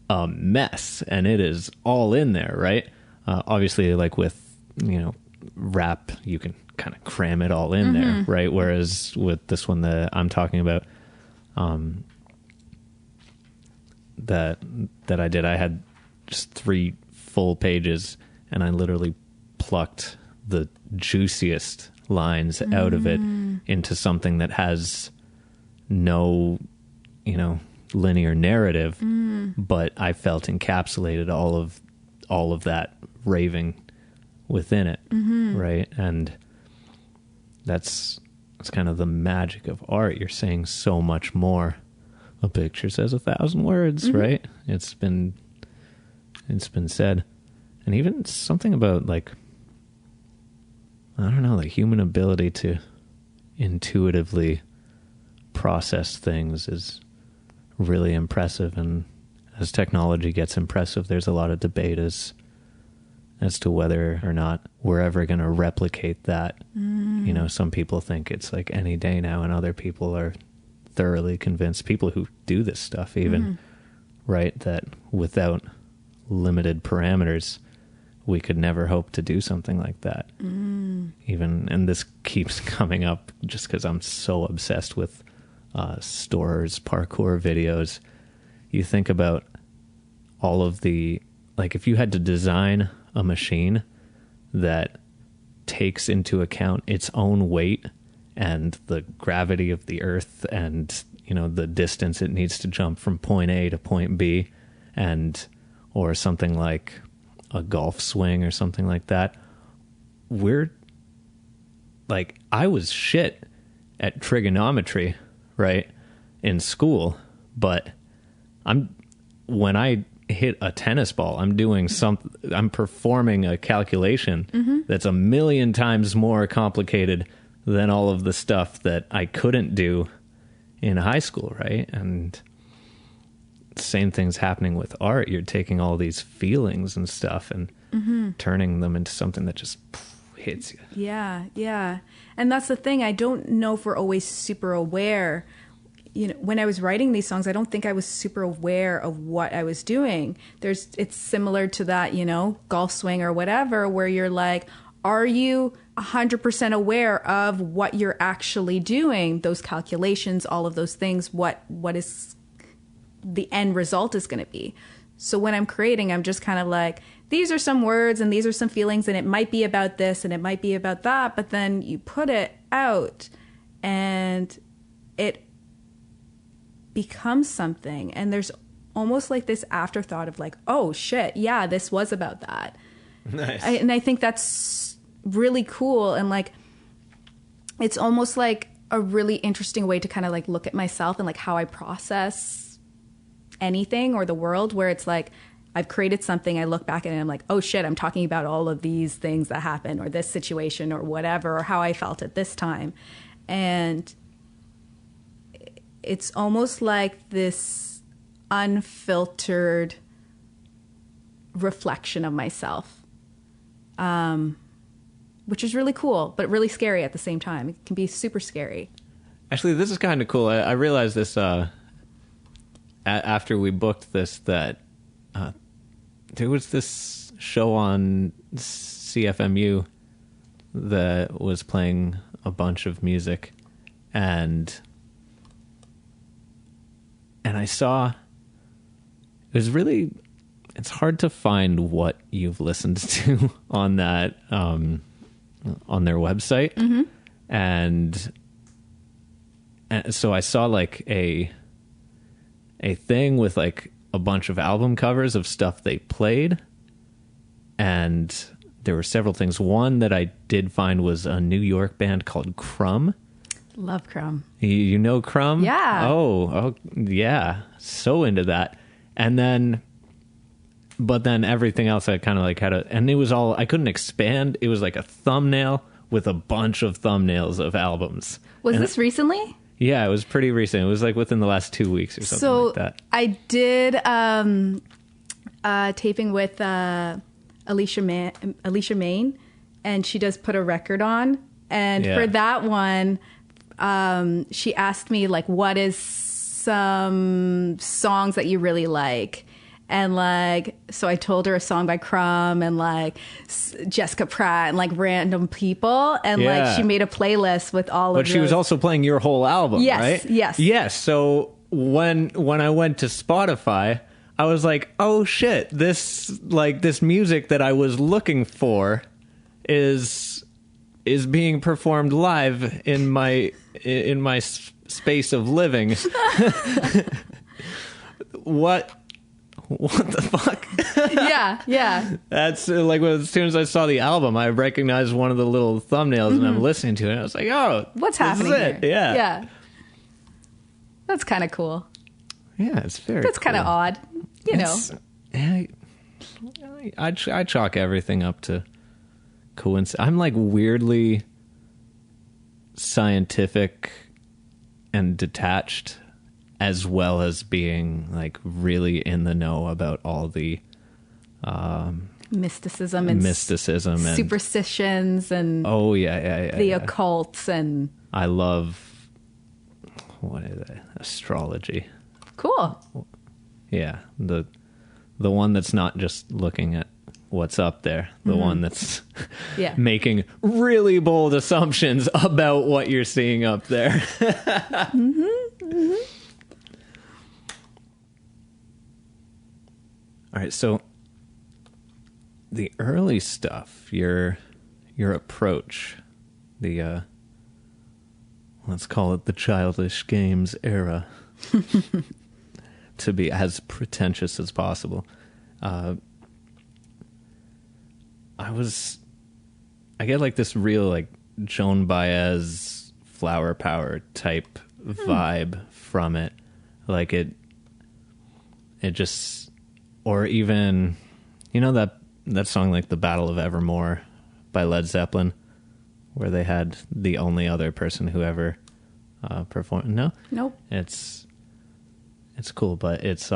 S3: a mess, and it is all in there, right? Obviously, like with, rap, you can kind of cram it all in there, right? Whereas with this one that I'm talking about, that I did, I had just 3 full pages, and I literally plucked the juiciest lines out of it into something that has no, linear narrative, but I felt encapsulated all of that raving within it, right? And that's kind of the magic of art. You're saying so much more. A picture says 1,000 words, right? It's been said. And even something about like, I don't know, the human ability to intuitively process things is really impressive. And as technology gets impressive, there's a lot of debate as to whether or not we're ever going to replicate that. Some people think it's like any day now, and other people are thoroughly convinced, people who do this stuff even, right, that without limited parameters, we could never hope to do something like that. Even, and this keeps coming up just because I'm so obsessed with Storr's parkour videos. You think about all of the, like, if you had to design a machine that takes into account its own weight and the gravity of the earth and, the distance it needs to jump from point A to point B, or something like a golf swing or something like that. I was shit at trigonometry, right, in school, but when I hit a tennis ball, I'm performing a calculation that's 1,000,000 times more complicated than all of the stuff that I couldn't do in high school, right? And same thing's happening with art. You're taking all these feelings and stuff and turning them into something that just hits you.
S2: Yeah. And that's the thing. I don't know if we're always super aware. When I was writing these songs, I don't think I was super aware of what I was doing. It's similar to that, golf swing or whatever, where you're like, are you 100% aware of what you're actually doing? Those calculations, all of those things, what is the end result is going to be. So when I'm creating, I'm just kind of like, these are some words and these are some feelings, and it might be about this and it might be about that, but then you put it out and it becomes something, and there's almost like this afterthought of like, oh shit, yeah, this was about that.
S3: Nice.
S2: And I think that's really cool, and like it's almost like a really interesting way to kind of like look at myself and like how I process anything or the world, where it's like I've created something, I look back at it and I'm like, oh shit, I'm talking about all of these things that happened, or this situation, or whatever, or how I felt at this time. And it's almost like this unfiltered reflection of myself, which is really cool, but really scary at the same time. It can be super scary.
S3: Actually, this is kind of cool. I realized this after we booked this, that there was this show on CFMU that was playing a bunch of music, and I saw, it's hard to find what you've listened to on that, on their website. Mm-hmm. And so I saw like a thing with like a bunch of album covers of stuff they played, and there were several things. One that I did find was a New York band called Crumb.
S2: Love Crumb.
S3: You know Crumb?
S2: Yeah.
S3: Oh, yeah. So into that. But then everything else I kind of like and it was all, I couldn't expand. It was like a thumbnail with a bunch of thumbnails of albums.
S2: Was this recently?
S3: Yeah, it was pretty recent. It was like within the last 2 weeks or something like that.
S2: I did taping with Alicia Main, and she does put a record on. And for that one, she asked me, like, what is some songs that you really like? And like, so I told her a song by Crumb and like Jessica Pratt and like random people. And like, she made a playlist with all of those.
S3: But she was also playing your whole album, right?
S2: Yes.
S3: Yes. So when I went to Spotify, I was like, oh shit, this music that I was looking for is being performed live in my space of living. What the fuck?
S2: Yeah.
S3: That's like, as soon as I saw the album, I recognized one of the little thumbnails, and I'm listening to it, and I was like, oh,
S2: what's happening here?
S3: Yeah.
S2: That's kind of cool.
S3: Yeah, it's very
S2: That's
S3: cool.
S2: kind of odd, you know.
S3: I chalk everything up to coincidence. I'm like weirdly scientific and detached, as well as being like really in the know about all the
S2: mysticism and superstitions and the occult. And
S3: I love, what is it? Astrology.
S2: Cool.
S3: Yeah, the one that's not just looking at what's up there, the one that's making really bold assumptions about what you're seeing up there. Mm-hmm. All right, so the early stuff, your approach, the let's call it the Childish Games era, to be as pretentious as possible. I get like this real like Joan Baez flower power type vibe from it. Like it just, or even, you know, that song like The Battle of Evermore by Led Zeppelin, where they had the only other person who ever performed. No?
S2: Nope.
S3: It's cool, but it's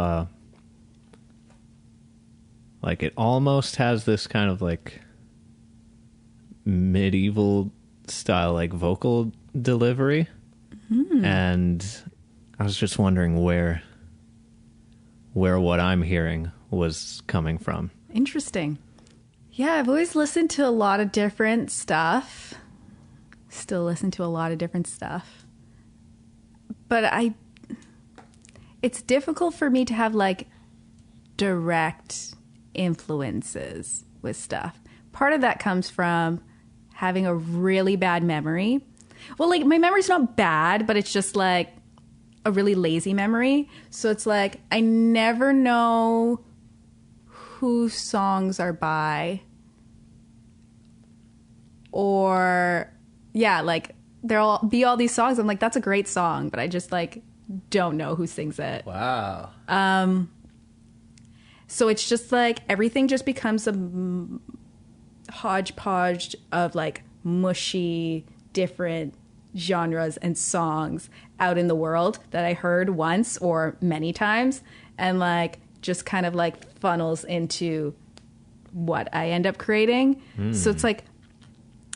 S3: like it almost has this kind of like medieval style like vocal delivery. And I was just wondering where what I'm hearing was coming from.
S2: Interesting. Yeah, I've always listened to a lot of different stuff. Still listen to a lot of different stuff. But it's difficult for me to have like direct influences with stuff. Part of that comes from having a really bad memory. Well, like my memory's not bad, but it's just like a really lazy memory. So it's like I never know who songs are by, or like there'll be all these songs I'm like, that's a great song, but I just like don't know who sings it.
S3: Wow.
S2: So it's just like everything just becomes a hodgepodge of like mushy, different genres and songs out in the world that I heard once or many times, and like just kind of like funnels into what I end up creating. So it's like,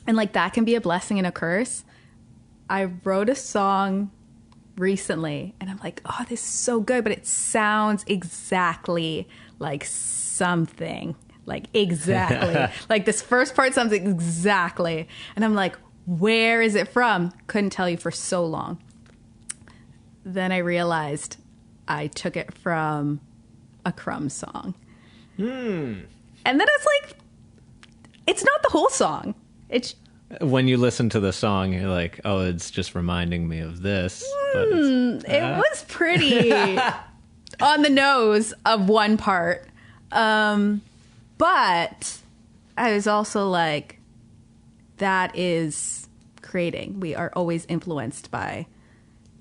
S2: and like that can be a blessing and a curse. I wrote a song recently and I'm like, oh, this is so good, but it sounds exactly like something. Like exactly. Like this first part sounds exactly. And I'm like, where is it from? Couldn't tell you for so long. Then I realized I took it from a Crumb song. And then it's like, it's not the whole song. It's
S3: When you listen to the song, you're like, oh, it's just reminding me of this. But
S2: it was pretty on the nose of one part. But I was also like, that is creating. We are always influenced by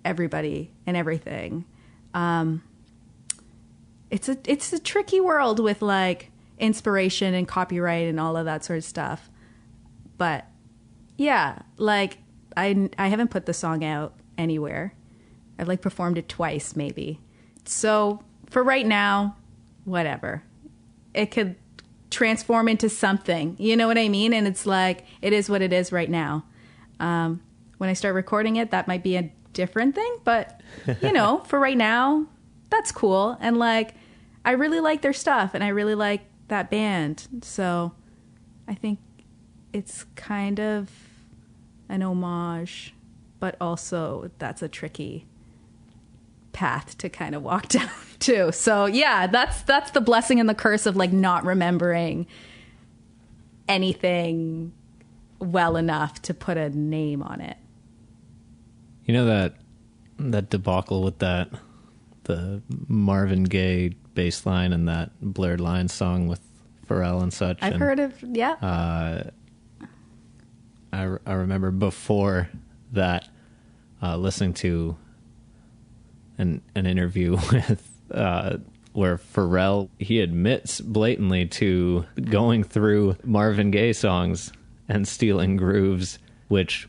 S2: everybody and everything. It's a tricky world with like inspiration and copyright and all of that sort of stuff. But yeah, like I haven't put the song out anywhere. I've like performed it twice maybe. So for right now, whatever. It could transform into something, you know what I mean? And it's like, it is what it is right now. When I start recording it, that might be a different thing, but you know, for right now, that's cool. And like, I really like their stuff and I really like that band. So I think it's kind of an homage, but also that's a tricky path to kind of walk down too. So yeah, that's the blessing and the curse of like not remembering anything well enough to put a name on it.
S3: you know that debacle with the Marvin Gaye bass line and that Blurred Lines song with Pharrell and such.
S2: I've heard of, yeah.
S3: I remember before that listening to an interview with where Pharrell, he admits blatantly to going through Marvin Gaye songs and stealing grooves, which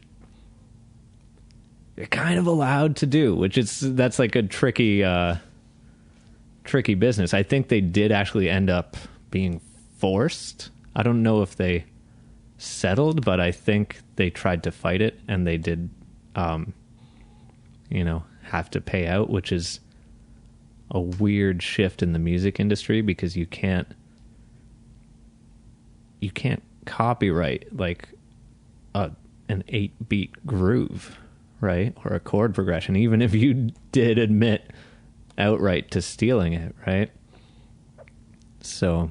S3: you're kind of allowed to do, that's like a tricky business. I think they did actually end up being forced. I don't know if they settled, but I think they tried to fight it and they did, have to pay out, which is a weird shift in the music industry because you can't copyright like an 8-beat groove, right? Or a chord progression, even if you did admit outright to stealing it, right? So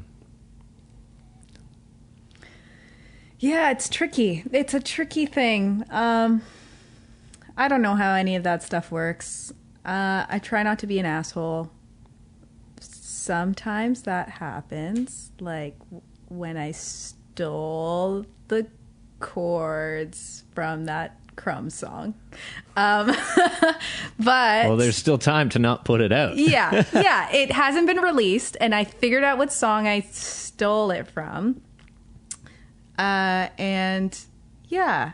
S2: yeah, it's tricky. It's a tricky thing. I don't know how any of that stuff works. I try not to be an asshole. Sometimes that happens, like when I stole the chords from that Crumb song. But
S3: well, there's still time to not put it out.
S2: yeah, it hasn't been released, and I figured out what song I stole it from. And yeah.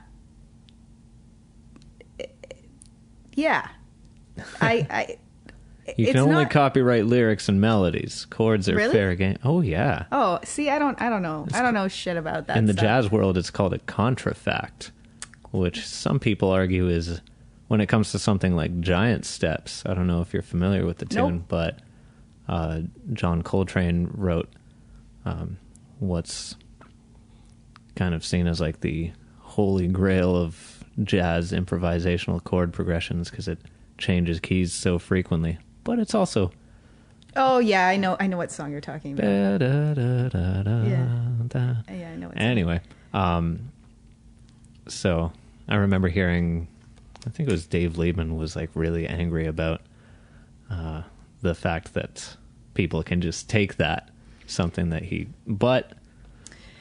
S3: You can only copyright lyrics and melodies. Chords are
S2: Really?
S3: fair game. Oh yeah.
S2: Oh, see, I don't know. I don't know shit about that.
S3: In the
S2: stuff.
S3: jazz world, it's called a contrafact, which some people argue is when it comes to something like Giant Steps. I don't know if you're familiar with the tune, but John Coltrane wrote what's kind of seen as like the holy grail of jazz improvisational chord progressions because it changes keys so frequently. But it's also...
S2: Oh, yeah, I know what song you're talking about. Yeah, I know what song.
S3: Anyway, so I remember hearing, I think it was Dave Liebman was like really angry about the fact that people can just take that, something that but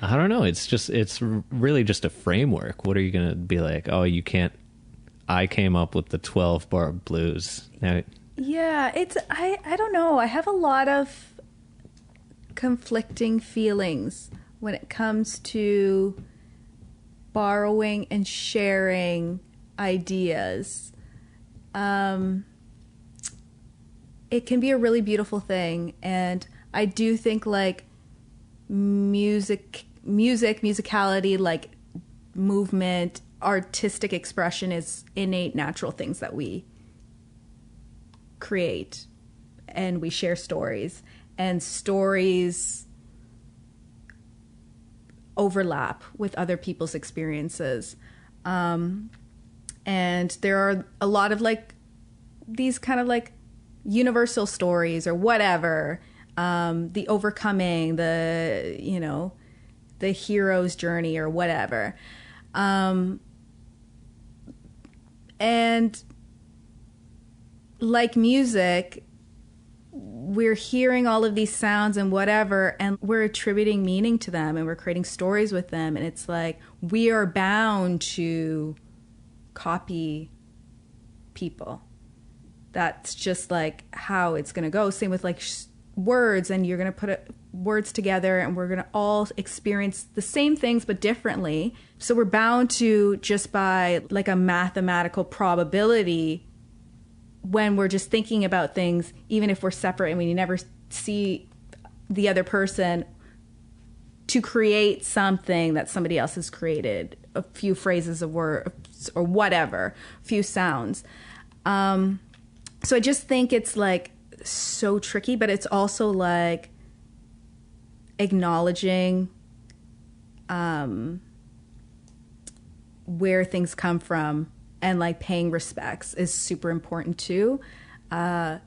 S3: I don't know, it's really just a framework. What are you going to be like, oh, you can't, I came up with the 12-bar blues. Now,
S2: yeah, I don't know. I have a lot of conflicting feelings when it comes to borrowing and sharing ideas. It can be a really beautiful thing, and I do think like musicality, like movement, artistic expression is innate, natural things that we create, and we share stories, and stories overlap with other people's experiences. And there are a lot of like these kind of like universal stories or whatever, the overcoming, the, you know, the hero's journey or whatever. And like music, we're hearing all of these sounds and whatever, and we're attributing meaning to them, and we're creating stories with them. And it's like we are bound to copy people. That's just like how it's going to go. Same with like words, and you're going to put words together, and we're going to all experience the same things but differently. So we're bound to, just by like a mathematical probability, when we're just thinking about things, even if we're separate and we never see the other person, to create something that somebody else has created, a few phrases of words or whatever, a few sounds. So I just think it's like so tricky, but it's also like acknowledging where things come from, and like paying respects is super important too. There's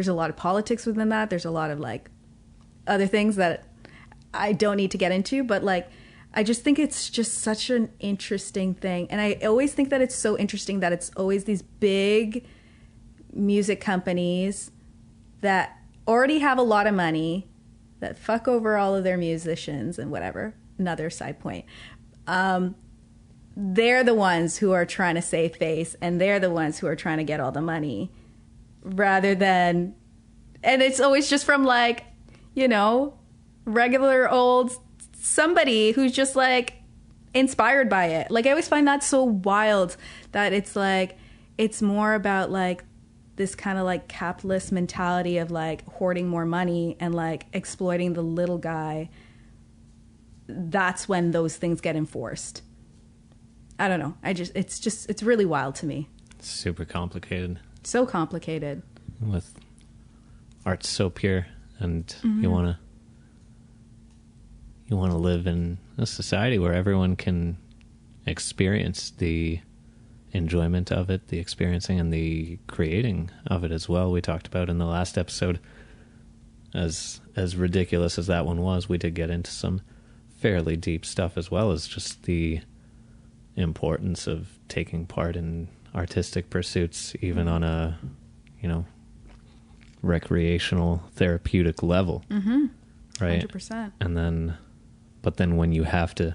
S2: a lot of politics within that. There's a lot of like other things that I don't need to get into, but like I just think it's just such an interesting thing. And I always think that it's so interesting that it's always these big music companies that already have a lot of money, that fuck over all of their musicians and whatever. Another side point. They're the ones who are trying to save face, and they're the ones who are trying to get all the money, rather than, and it's always just from like, you know, regular old somebody who's just like inspired by it. Like I always find that so wild that it's like, it's more about like this kind of like capitalist mentality of like hoarding more money and like exploiting the little guy. That's when those things get enforced. I don't know. It's really wild to me.
S3: It's super complicated.
S2: So complicated.
S3: With art's so pure, and
S2: Mm-hmm.
S3: you want to live in a society where everyone can experience the enjoyment of it, the experiencing and the creating of it as well. We talked about in the last episode, as ridiculous as that one was, we did get into some fairly deep stuff, as well as just the importance of taking part in artistic pursuits, even on a, you know, recreational, therapeutic level.
S2: Mm-hmm.
S3: Right.
S2: 100%.
S3: And then, but then when you have to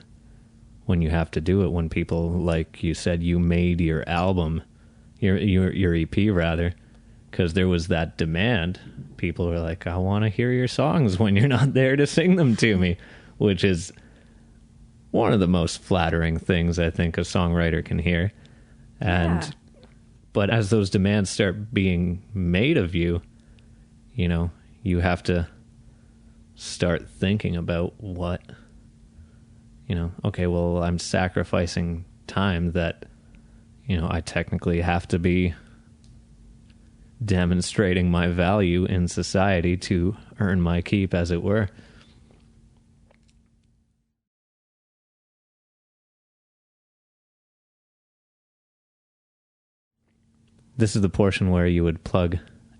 S3: do it, when people, like you said, you made your album, your EP rather, because there was that demand. People were like, I want to hear your songs when you're not there to sing them to me, which is one of the most flattering things I think a songwriter can hear. And,
S2: Yeah.
S3: But as those demands start being made of you, you know, you have to start thinking about what, you know, okay, well, I'm sacrificing time that, you know, I technically have to be demonstrating my value in society to earn my keep, as it were. This is the portion where you would plug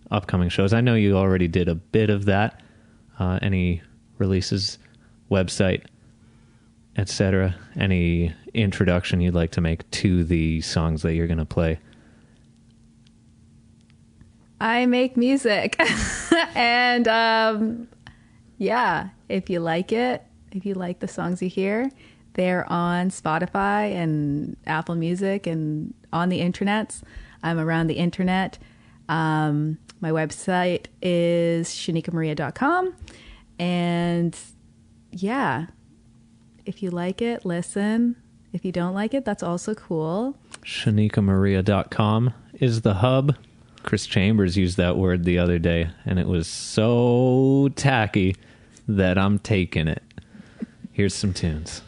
S3: upcoming shows. I know you already did a bit of that. Any releases, website, etc. Any introduction you'd like to make to the songs that you're going to play?
S2: I make music. And yeah, if you like it, if you like the songs you hear, they're on Spotify and Apple Music and on the internets. I'm around the internet. My website is shanikamaria.com. And yeah, if you like it, listen. If you don't like it, that's also cool.
S3: ShanikaMaria.com is the hub. Chris Chambers used that word the other day, and it was so tacky that I'm taking it. Here's some tunes.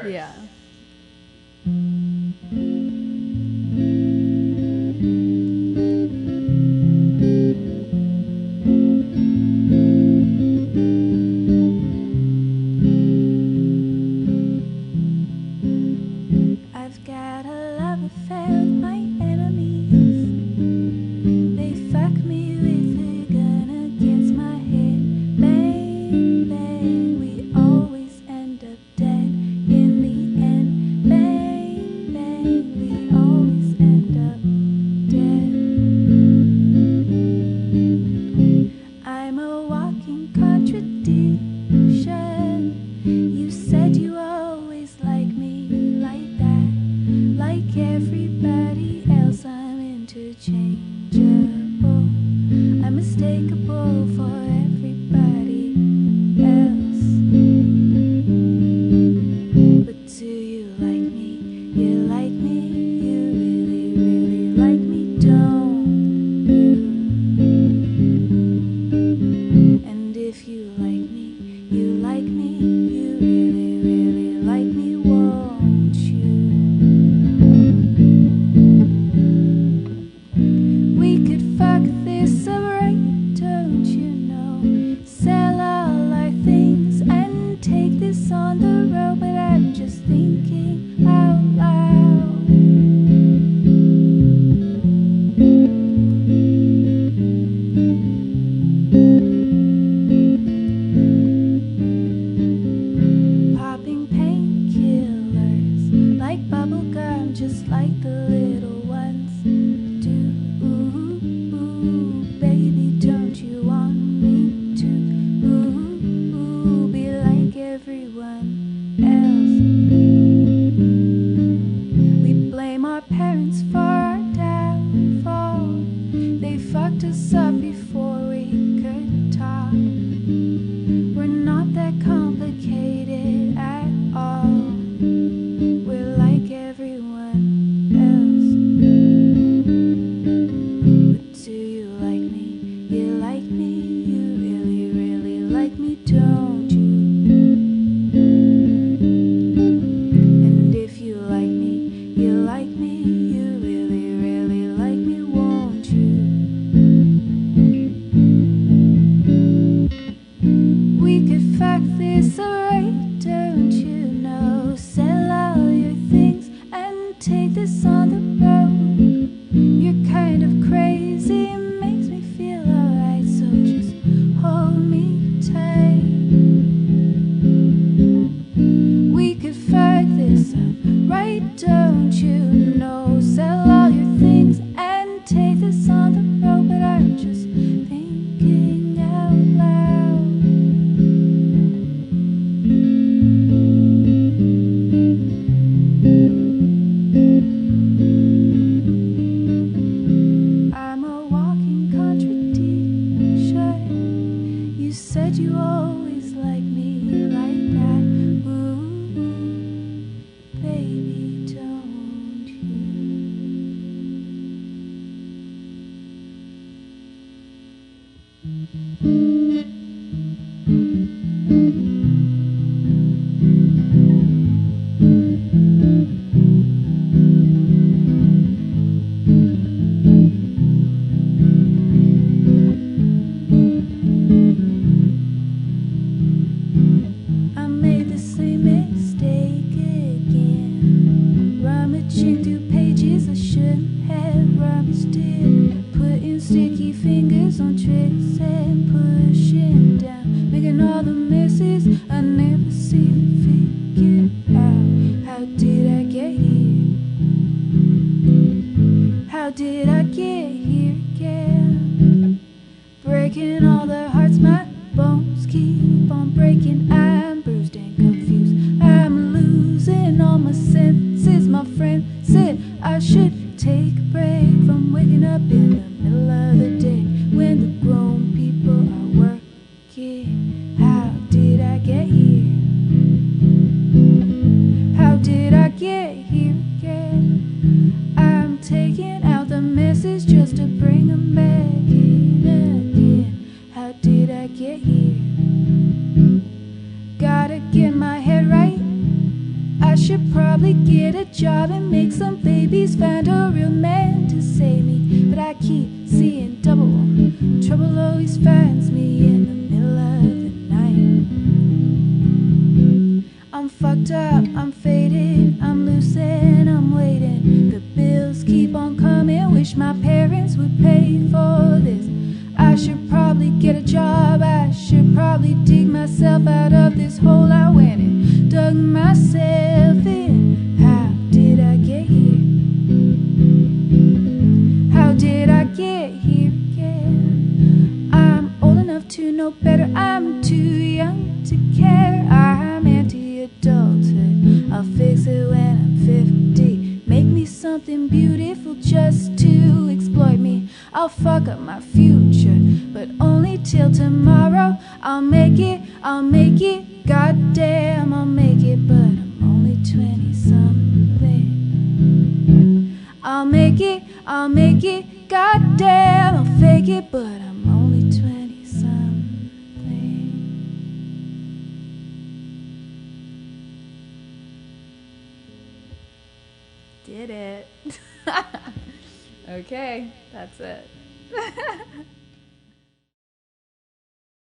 S2: Yeah.
S4: I've got a love affair with my enemies. They fuck me with a gun against my head. Bang, bang, we always end you like me, you really, really like me, don't you? And if you like me, you like me, you really, really like me, won't you? We could fuck this up right, don't you know? Sell all our things and take this on the road, but I'm just thinking out loud. Popping painkillers like bubblegum, just like the little ones do. Baby, don't you want me to be like everyone else? We blame our parents for our downfall. They fucked us up before we could talk. We're not that complicated at all. We're like everyone else. But do you like me? You like me? You really, really like me, don't you? And if you like me, you like me, you really, really like me, won't you? We could fuck this alright, don't you know? Sell all your things and take this on the road. You're kind of crazy, it makes me feel alright, so just hold me tight. We could fuck this up right, don't you know? Sell all your things and take this on the road, but I'm just thinking out loud. I'm a walking contradiction. You said you always liked me like that. Ooh, baby, don't you? I made the same mistake again, rummaging through pages I shouldn't have rummaged in, putting sticky fingers on tricks and pushing down, making all the messes I never seem to figure out. How did I get here? How did I get here again? Breaking all the hearts, my bones keep on breaking. I'm bruised and confused, I'm losing all my senses. My friend said I should take a break from waking up in the middle of the day when the grown people are working. How did I get here? How did I get here again? I'm taking out the messes just to bring them back in again. How did I get here? Gotta get my head right. I should probably get a job and make some babies. Find a real man to save me, but I keep seeing double. Trouble always finds me in the middle of the night. I'm fucked up, I'm faded, I'm loose and I'm waiting. The bills keep on coming, wish my parents would pay for this. I should probably get a job, I should probably dig myself out of this hole I went and dug myself in. How did I get here? How did I get here again? I'm old enough to know better, I'm too young to care. I'm anti-adulthood, I'll fix it when I'm 50. Make me something beautiful just to exploit me. I'll fuck up my future, but only till tomorrow. I'll make it, goddamn, I'll make it, but I'm only 20-something. I'll make it, goddamn, I'll fake it, but I'm only 20 something. Did it. Okay, that's it.